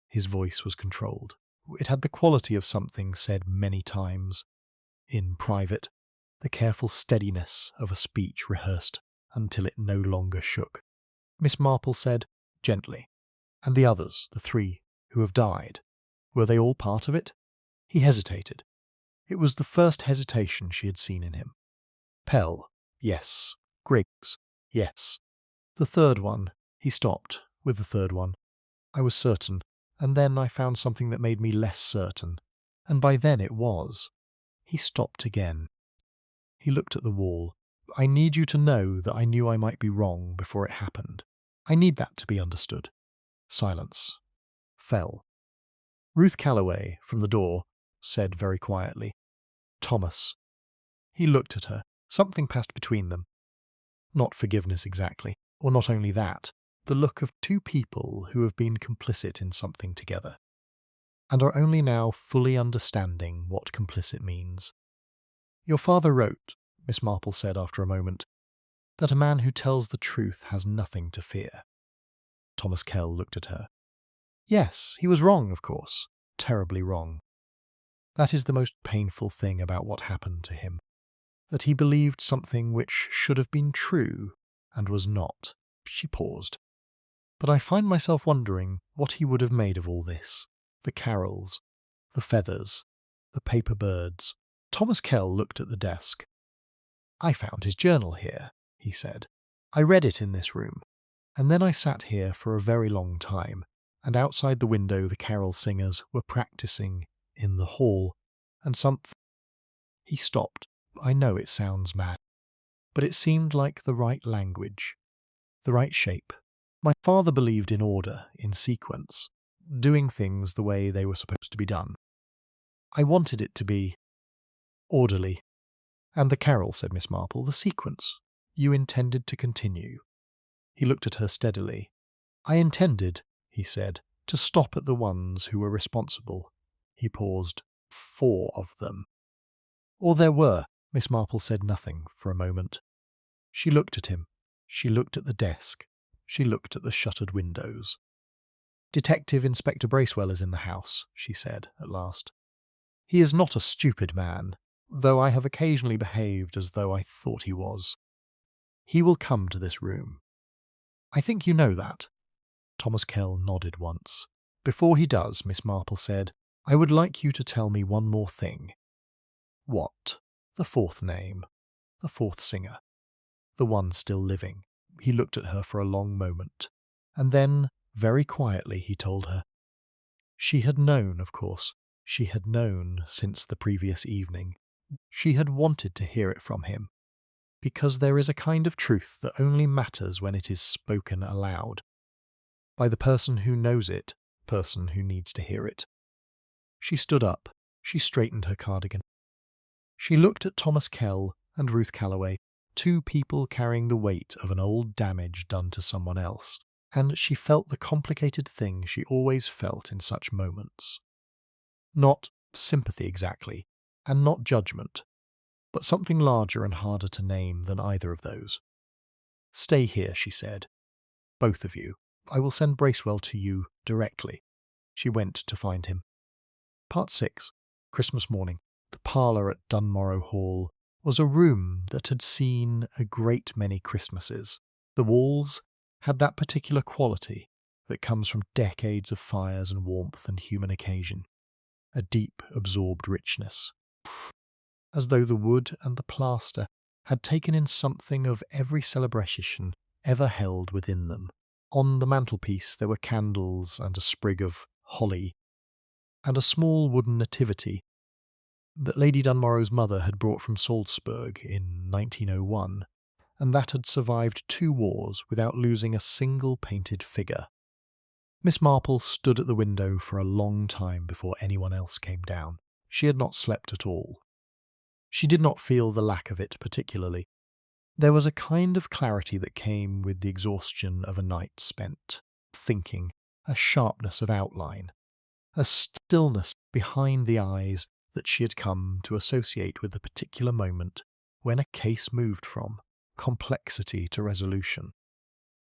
His voice was controlled. It had the quality of something said many times, in private, the careful steadiness of a speech rehearsed until it no longer shook. Miss Marple said, gently, "And the others, the 3 who have died, were they all part of it?" He hesitated. It was the first hesitation she had seen in him. Pell, yes. Griggs, yes. The third one, he stopped with the third one. I was certain, and then I found something that made me less certain, and by then it was. He stopped again. He looked at the wall. I need you to know that I knew I might be wrong before it happened. I need that to be understood. Silence. Fell. Ruth Calloway, from the door, said very quietly, "Thomas." He looked at her. Something passed between them. Not forgiveness exactly, or not only that, the look of 2 people who have been complicit in something together, and are only now fully understanding what complicit means. "Your father wrote," Miss Marple said after a moment, "that a man who tells the truth has nothing to fear." Thomas Kell looked at her. "Yes, he was wrong, of course. Terribly wrong. That is the most painful thing about what happened to him, that he believed something which should have been true and was not." She paused. "But I find myself wondering what he would have made of all this. The carols, the feathers, the paper birds." Thomas Kell looked at the desk. "I found his journal here," he said. "I read it in this room, and then I sat here for a very long time, and outside the window the carol singers were practicing in the hall, and something—" He stopped. "I know it sounds mad, but it seemed like the right language, the right shape. My father believed in order, in sequence, doing things the way they were supposed to be done. I wanted it to be orderly. And the carol," said Miss Marple, "the sequence, you intended to continue." He looked at her steadily. "I intended," he said, "to stop at the ones who were responsible." He paused. 4 of them. "Or there were." Miss Marple said nothing for a moment. She looked at him. She looked at the desk. She looked at the shuttered windows. "Detective Inspector Bracewell is in the house," she said at last. "He is not a stupid man, though I have occasionally behaved as though I thought he was. He will come to this room. I think you know that." Thomas Kell nodded once. "Before he does," Miss Marple said, "I would like you to tell me one more thing." "What?" "The 4th name. The 4th singer. The one still living." He looked at her for a long moment, and then, very quietly, he told her. She had known, of course. She had known since the previous evening. She had wanted to hear it from him, because there is a kind of truth that only matters when it is spoken aloud, by the person who knows it, person who needs to hear it. She stood up. She straightened her cardigan. She looked at Thomas Kell and Ruth Calloway, 2 people carrying the weight of an old damage done to someone else, and she felt the complicated thing she always felt in such moments. Not sympathy exactly, and not judgment, but something larger and harder to name than either of those. "Stay here," she said. "Both of you. I will send Bracewell to you directly." She went to find him. Part 6. Christmas morning. The parlour at Dunmorrow Hall was a room that had seen a great many Christmases. The walls had that particular quality that comes from decades of fires and warmth and human occasion, a deep, absorbed richness, as though the wood and the plaster had taken in something of every celebration ever held within them. On the mantelpiece there were candles and a sprig of holly, and a small wooden nativity that Lady Dunmorrow's mother had brought from Salzburg in 1901. and that had survived 2 wars without losing a single painted figure. Miss Marple stood at the window for a long time before anyone else came down. She had not slept at all. She did not feel the lack of it particularly. There was a kind of clarity that came with the exhaustion of a night spent thinking, a sharpness of outline, a stillness behind the eyes that she had come to associate with the particular moment when a case moved from complexity to resolution.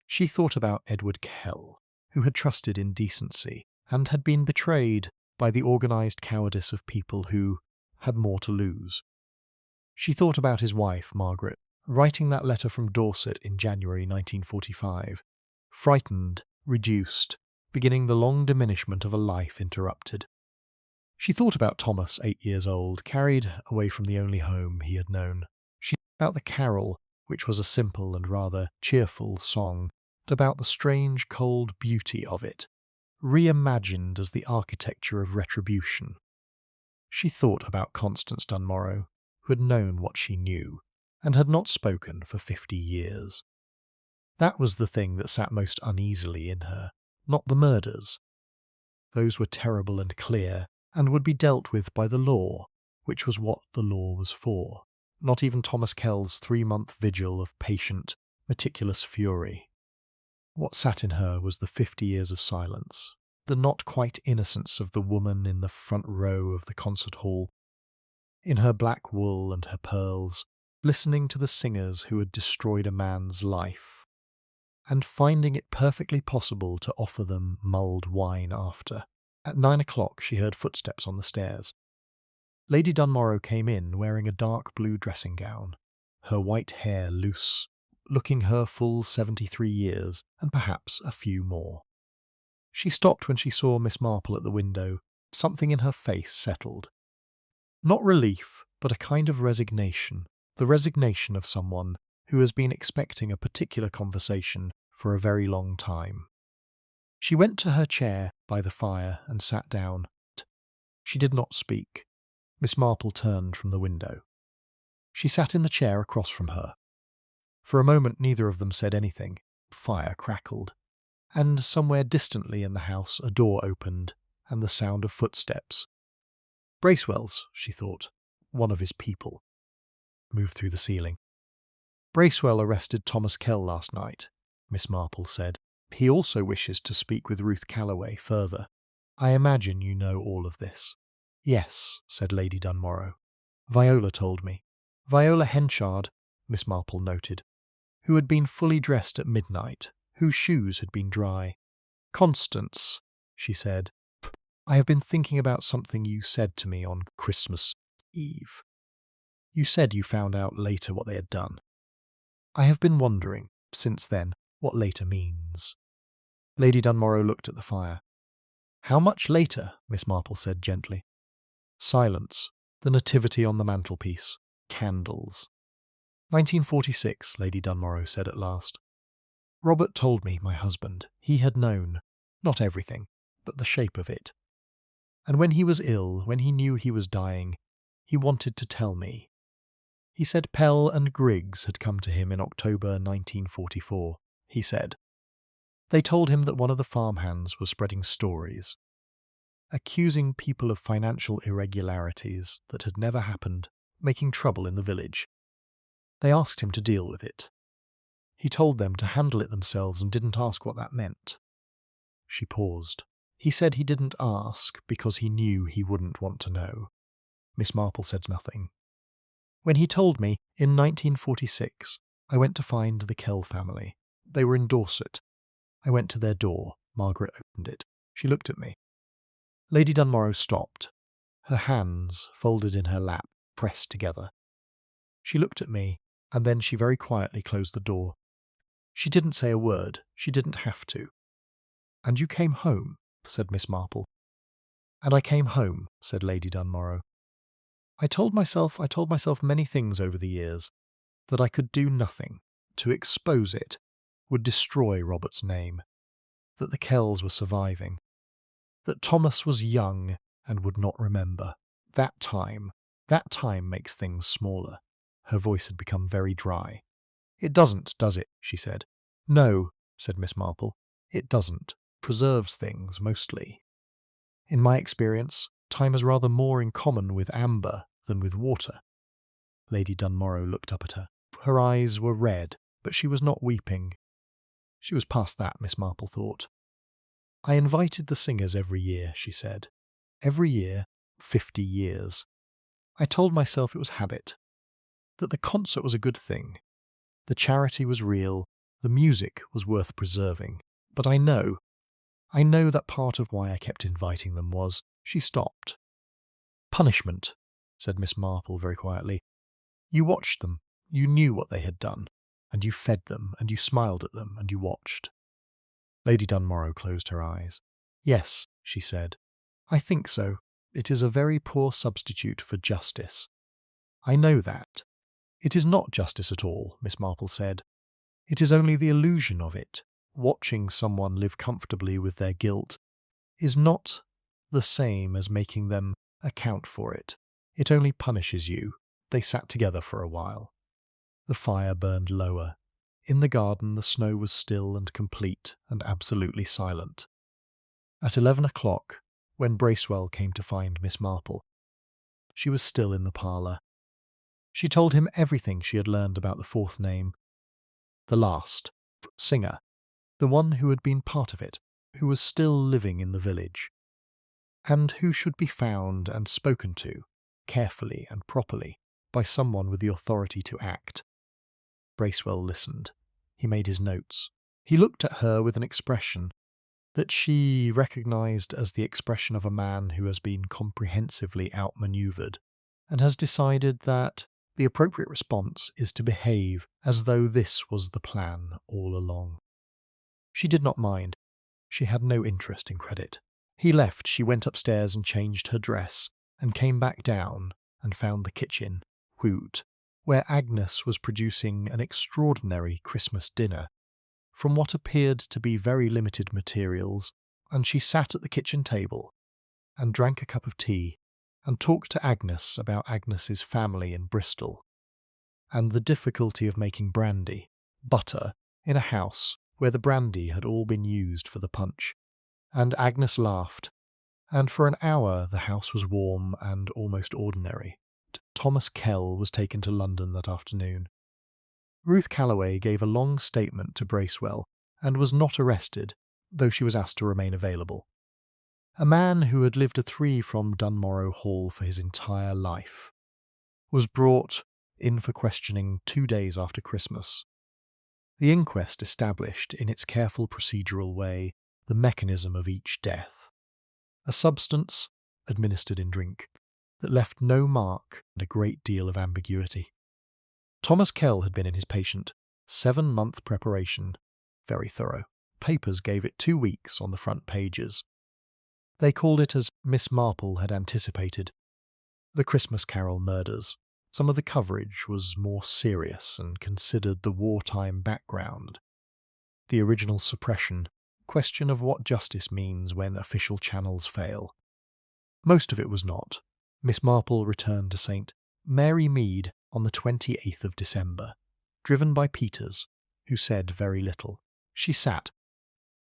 She thought about Edward Kell, who had trusted in decency and had been betrayed by the organised cowardice of people who had more to lose. She thought about his wife, Margaret, writing that letter from Dorset in January 1945, frightened, reduced, beginning the long diminishment of a life interrupted. She thought about Thomas, 8 years old, carried away from the only home he had known. She thought about the carol, which was a simple and rather cheerful song, and about the strange cold beauty of it, reimagined as the architecture of retribution. She thought about Constance Dunmorrow, who had known what she knew, and had not spoken for 50 years. That was the thing that sat most uneasily in her, not the murders. Those were terrible and clear, and would be dealt with by the law, which was what the law was for, not even Thomas Kell's 3-month vigil of patient, meticulous fury. What sat in her was the 50 years of silence, the not quite innocence of the woman in the front row of the concert hall, in her black wool and her pearls, listening to the singers who had destroyed a man's life, and finding it perfectly possible to offer them mulled wine after. At 9 o'clock she heard footsteps on the stairs. Lady Dunmorrow came in wearing a dark blue dressing gown, her white hair loose, looking her full 73 years, and perhaps a few more. She stopped when she saw Miss Marple at the window. Something in her face settled. Not relief, but a kind of resignation, the resignation of someone who has been expecting a particular conversation for a very long time. She went to her chair by the fire and sat down. She did not speak. Miss Marple turned from the window. She sat in the chair across from her. For a moment neither of them said anything. Fire crackled, and somewhere distantly in the house a door opened, and the sound of footsteps. Bracewell's, she thought, one of his people, moved through the ceiling. Bracewell arrested Thomas Kell last night, Miss Marple said. He also wishes to speak with Ruth Calloway further. I imagine you know all of this. Yes, said Lady Dunmorrow. Viola told me. Viola Henchard, Miss Marple noted, who had been fully dressed at midnight, whose shoes had been dry. Constance, she said, I have been thinking about something you said to me on Christmas Eve. You said you found out later what they had done. I have been wondering, since then, what later means. Lady Dunmorrow looked at the fire. How much later? Miss Marple said gently. Silence, the nativity on the mantelpiece, candles. 1946, Lady Dunmorrow said at last. Robert told me, my husband, he had known, not everything, but the shape of it. And when he was ill, when he knew he was dying, he wanted to tell me. He said Pell and Griggs had come to him in October 1944, he said. They told him that one of the farmhands was spreading stories, accusing people of financial irregularities that had never happened, making trouble in the village. They asked him to deal with it. He told them to handle it themselves and didn't ask what that meant. She paused. He said he didn't ask because he knew he wouldn't want to know. Miss Marple said nothing. When he told me, in 1946, I went to find the Kell family. They were in Dorset. I went to their door. Margaret opened it. She looked at me. Lady Dunmorrow stopped. Her hands, folded in her lap, pressed together. She looked at me, and then she very quietly closed the door. She didn't say a word. She didn't have to. And you came home, said Miss Marple. And I came home, said Lady Dunmorrow. I told myself many things over the years, that I could do nothing. To expose it would destroy Robert's name, that the Kells were surviving, that Thomas was young and would not remember. That time makes things smaller. Her voice had become very dry. "It doesn't, does it?" she said. "No," said Miss Marple. "It doesn't. Preserves things, mostly. In my experience, time has rather more in common with amber than with water." Lady Dunmorrow looked up at her. Her eyes were red, but she was not weeping. She was past that, Miss Marple thought. "I invited the singers every year," she said. "Every year, 50 years. I told myself it was habit, that the concert was a good thing, the charity was real, the music was worth preserving. But I know that part of why I kept inviting them was—" She stopped. "Punishment," said Miss Marple very quietly. "You watched them, you knew what they had done, and you fed them, and you smiled at them, and you watched." Lady Dunmorrow closed her eyes. "Yes," she said, "I think so. It is a very poor substitute for justice. I know that." "It is not justice at all," Miss Marple said. "It is only the illusion of it. Watching someone live comfortably with their guilt is not the same as making them account for it. It only punishes you." They sat together for a while. The fire burned lower. In the garden the snow was still and complete and absolutely silent. At 11 o'clock, when Bracewell came to find Miss Marple, she was still in the parlour. She told him everything she had learned about the fourth name, the last singer, the one who had been part of it, who was still living in the village, and who should be found and spoken to, carefully and properly, by someone with the authority to act. Bracewell listened. He made his notes. He looked at her with an expression that she recognised as the expression of a man who has been comprehensively outmanoeuvred, and has decided that the appropriate response is to behave as though this was the plan all along. She did not mind. She had no interest in credit. He left. She went upstairs and changed her dress, and came back down and found the kitchen, whoot, where Agnes was producing an extraordinary Christmas dinner from what appeared to be very limited materials, and she sat at the kitchen table and drank a cup of tea and talked to Agnes about Agnes's family in Bristol, and the difficulty of making brandy, butter, in a house where the brandy had all been used for the punch. And Agnes laughed, and for an hour the house was warm and almost ordinary. Thomas Kell was taken to London that afternoon. Ruth Calloway gave a long statement to Bracewell and was not arrested, though she was asked to remain available. A man who had lived a 3 from Dunmorrow Hall for his entire life was brought in for questioning 2 days after Christmas. The inquest established, in its careful procedural way, the mechanism of each death. A substance, administered in drink, that left no mark and a great deal of ambiguity. Thomas Kell had been in his patient. 7-month preparation, very thorough. Papers gave it 2 weeks on the front pages. They called it, as Miss Marple had anticipated, the Christmas Carol murders. Some of the coverage was more serious and considered the wartime background, the original suppression, question of what justice means when official channels fail. Most of it was not. Miss Marple returned to St. Mary Mead on the 28th of December, driven by Peters, who said very little. She sat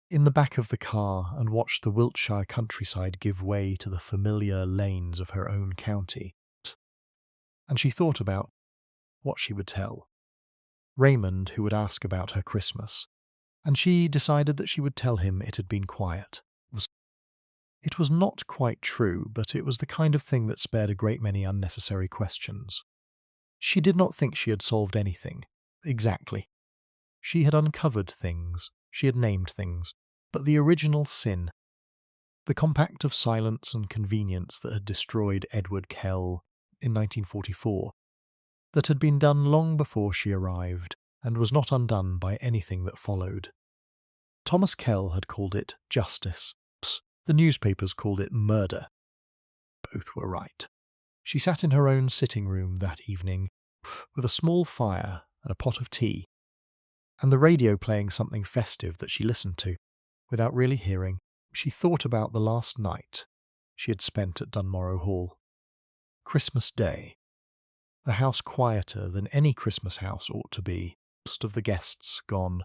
in the back of the car and watched the Wiltshire countryside give way to the familiar lanes of her own county, and she thought about what she would tell. Raymond, who would ask about her Christmas, and she decided that she would tell him it had been quiet. It was not quite true, but it was the kind of thing that spared a great many unnecessary questions. She did not think she had solved anything, exactly. She had uncovered things, she had named things, but the original sin, the compact of silence and convenience that had destroyed Edward Kell in 1944, that had been done long before she arrived, and was not undone by anything that followed. Thomas Kell had called it justice. The newspapers called it murder. Both were right. She sat in her own sitting room that evening, with a small fire and a pot of tea, and the radio playing something festive that she listened to, without really hearing. She thought about the last night she had spent at Dunmorrow Hall. Christmas Day. The house quieter than any Christmas house ought to be. Most of the guests gone,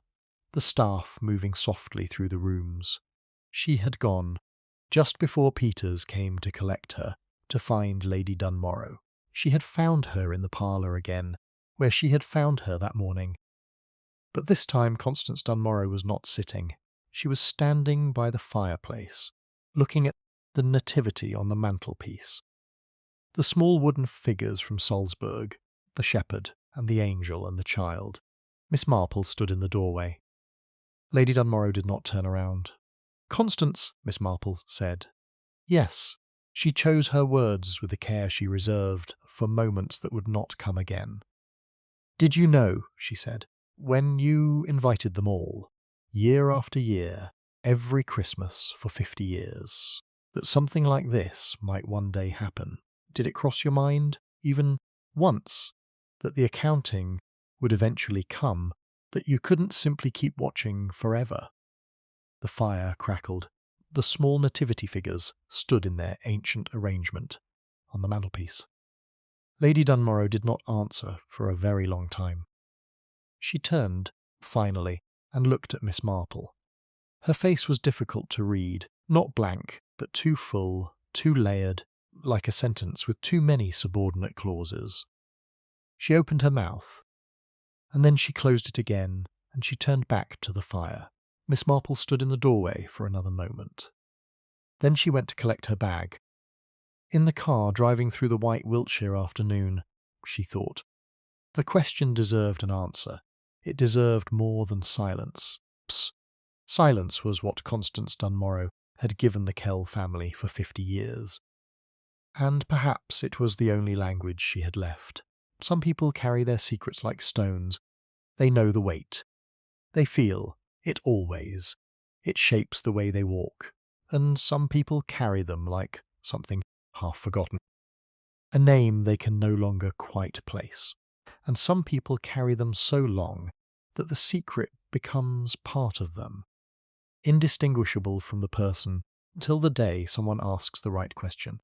the staff moving softly through the rooms. She had gone just before Peters came to collect her to find Lady Dunmorrow. She had found her in the parlour again, where she had found her that morning. But this time Constance Dunmorrow was not sitting. She was standing by the fireplace, looking at the nativity on the mantelpiece. The small wooden figures from Salzburg, the shepherd and the angel and the child. Miss Marple stood in the doorway. Lady Dunmorrow did not turn around. "Constance," Miss Marple said. Yes, she chose her words with the care she reserved for moments that would not come again. "Did you know," she said, "when you invited them all, year after year, every Christmas for 50 years, that something like this might one day happen? Did it cross your mind, even once, that the accounting would eventually come, that you couldn't simply keep watching forever?" The fire crackled. The small nativity figures stood in their ancient arrangement on the mantelpiece. Lady Dunmorrow did not answer for a very long time. She turned, finally, and looked at Miss Marple. Her face was difficult to read, not blank, but too full, too layered, like a sentence with too many subordinate clauses. She opened her mouth, and then she closed it again, and she turned back to the fire. Miss Marple stood in the doorway for another moment. Then she went to collect her bag. In the car driving through the white Wiltshire afternoon, she thought, the question deserved an answer. It deserved more than silence. Silence was what Constance Dunmorrow had given the Kell family for 50 years. And perhaps it was the only language she had left. Some people carry their secrets like stones. They know the weight. They feel it always. It shapes the way they walk. And some people carry them like something half forgotten, a name they can no longer quite place. And some people carry them so long that the secret becomes part of them, indistinguishable from the person until the day someone asks the right question.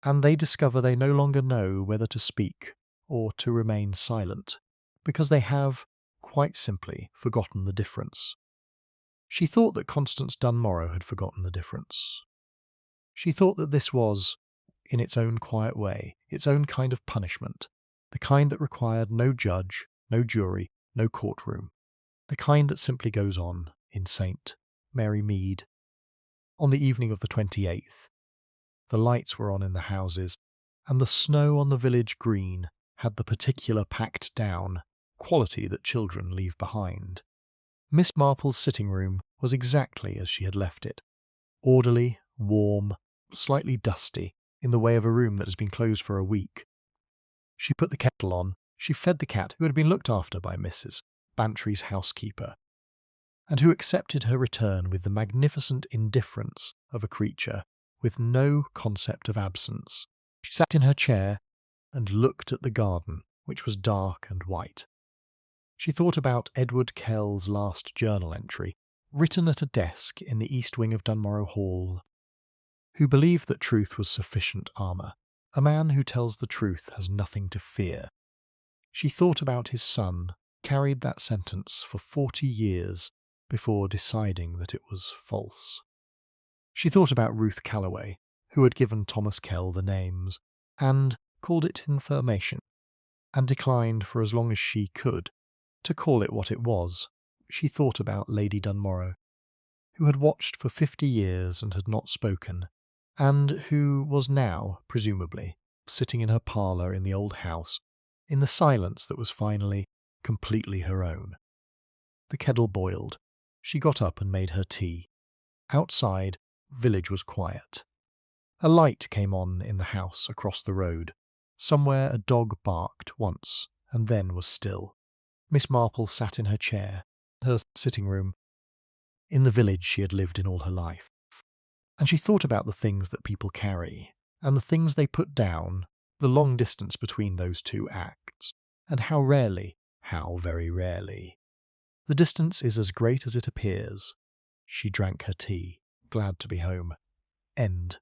And they discover they no longer know whether to speak or to remain silent, because they have, quite simply, forgotten the difference. She thought that Constance Dunmorrow had forgotten the difference. She thought that this was, in its own quiet way, its own kind of punishment, the kind that required no judge, no jury, no courtroom, the kind that simply goes on in St. Mary Mead. On the evening of the 28th, the lights were on in the houses, and the snow on the village green had the particular packed down quality that children leave behind. Miss Marple's sitting room was exactly as she had left it, orderly, warm, slightly dusty, in the way of a room that has been closed for a week. She put the kettle on, she fed the cat who had been looked after by Mrs. Bantry's housekeeper, and who accepted her return with the magnificent indifference of a creature with no concept of absence. She sat in her chair and looked at the garden, which was dark and white. She thought about Edward Kell's last journal entry, written at a desk in the east wing of Dunmorrow Hall, who believed that truth was sufficient armour. A man who tells the truth has nothing to fear. She thought about his son, carried that sentence for 40 years before deciding that it was false. She thought about Ruth Calloway, who had given Thomas Kell the names, and called it information, and declined for as long as she could to call it what it was. She thought about Lady Dunmorrow, who had watched for 50 years and had not spoken, and who was now, presumably, sitting in her parlour in the old house, in the silence that was finally completely her own. The kettle boiled. She got up and made her tea. Outside, village was quiet. A light came on in the house across the road. Somewhere a dog barked once, and then was still. Miss Marple sat in her chair, her sitting room, in the village she had lived in all her life. And she thought about the things that people carry, and the things they put down, the long distance between those two acts, and how rarely, how very rarely, the distance is as great as it appears. She drank her tea, glad to be home. End.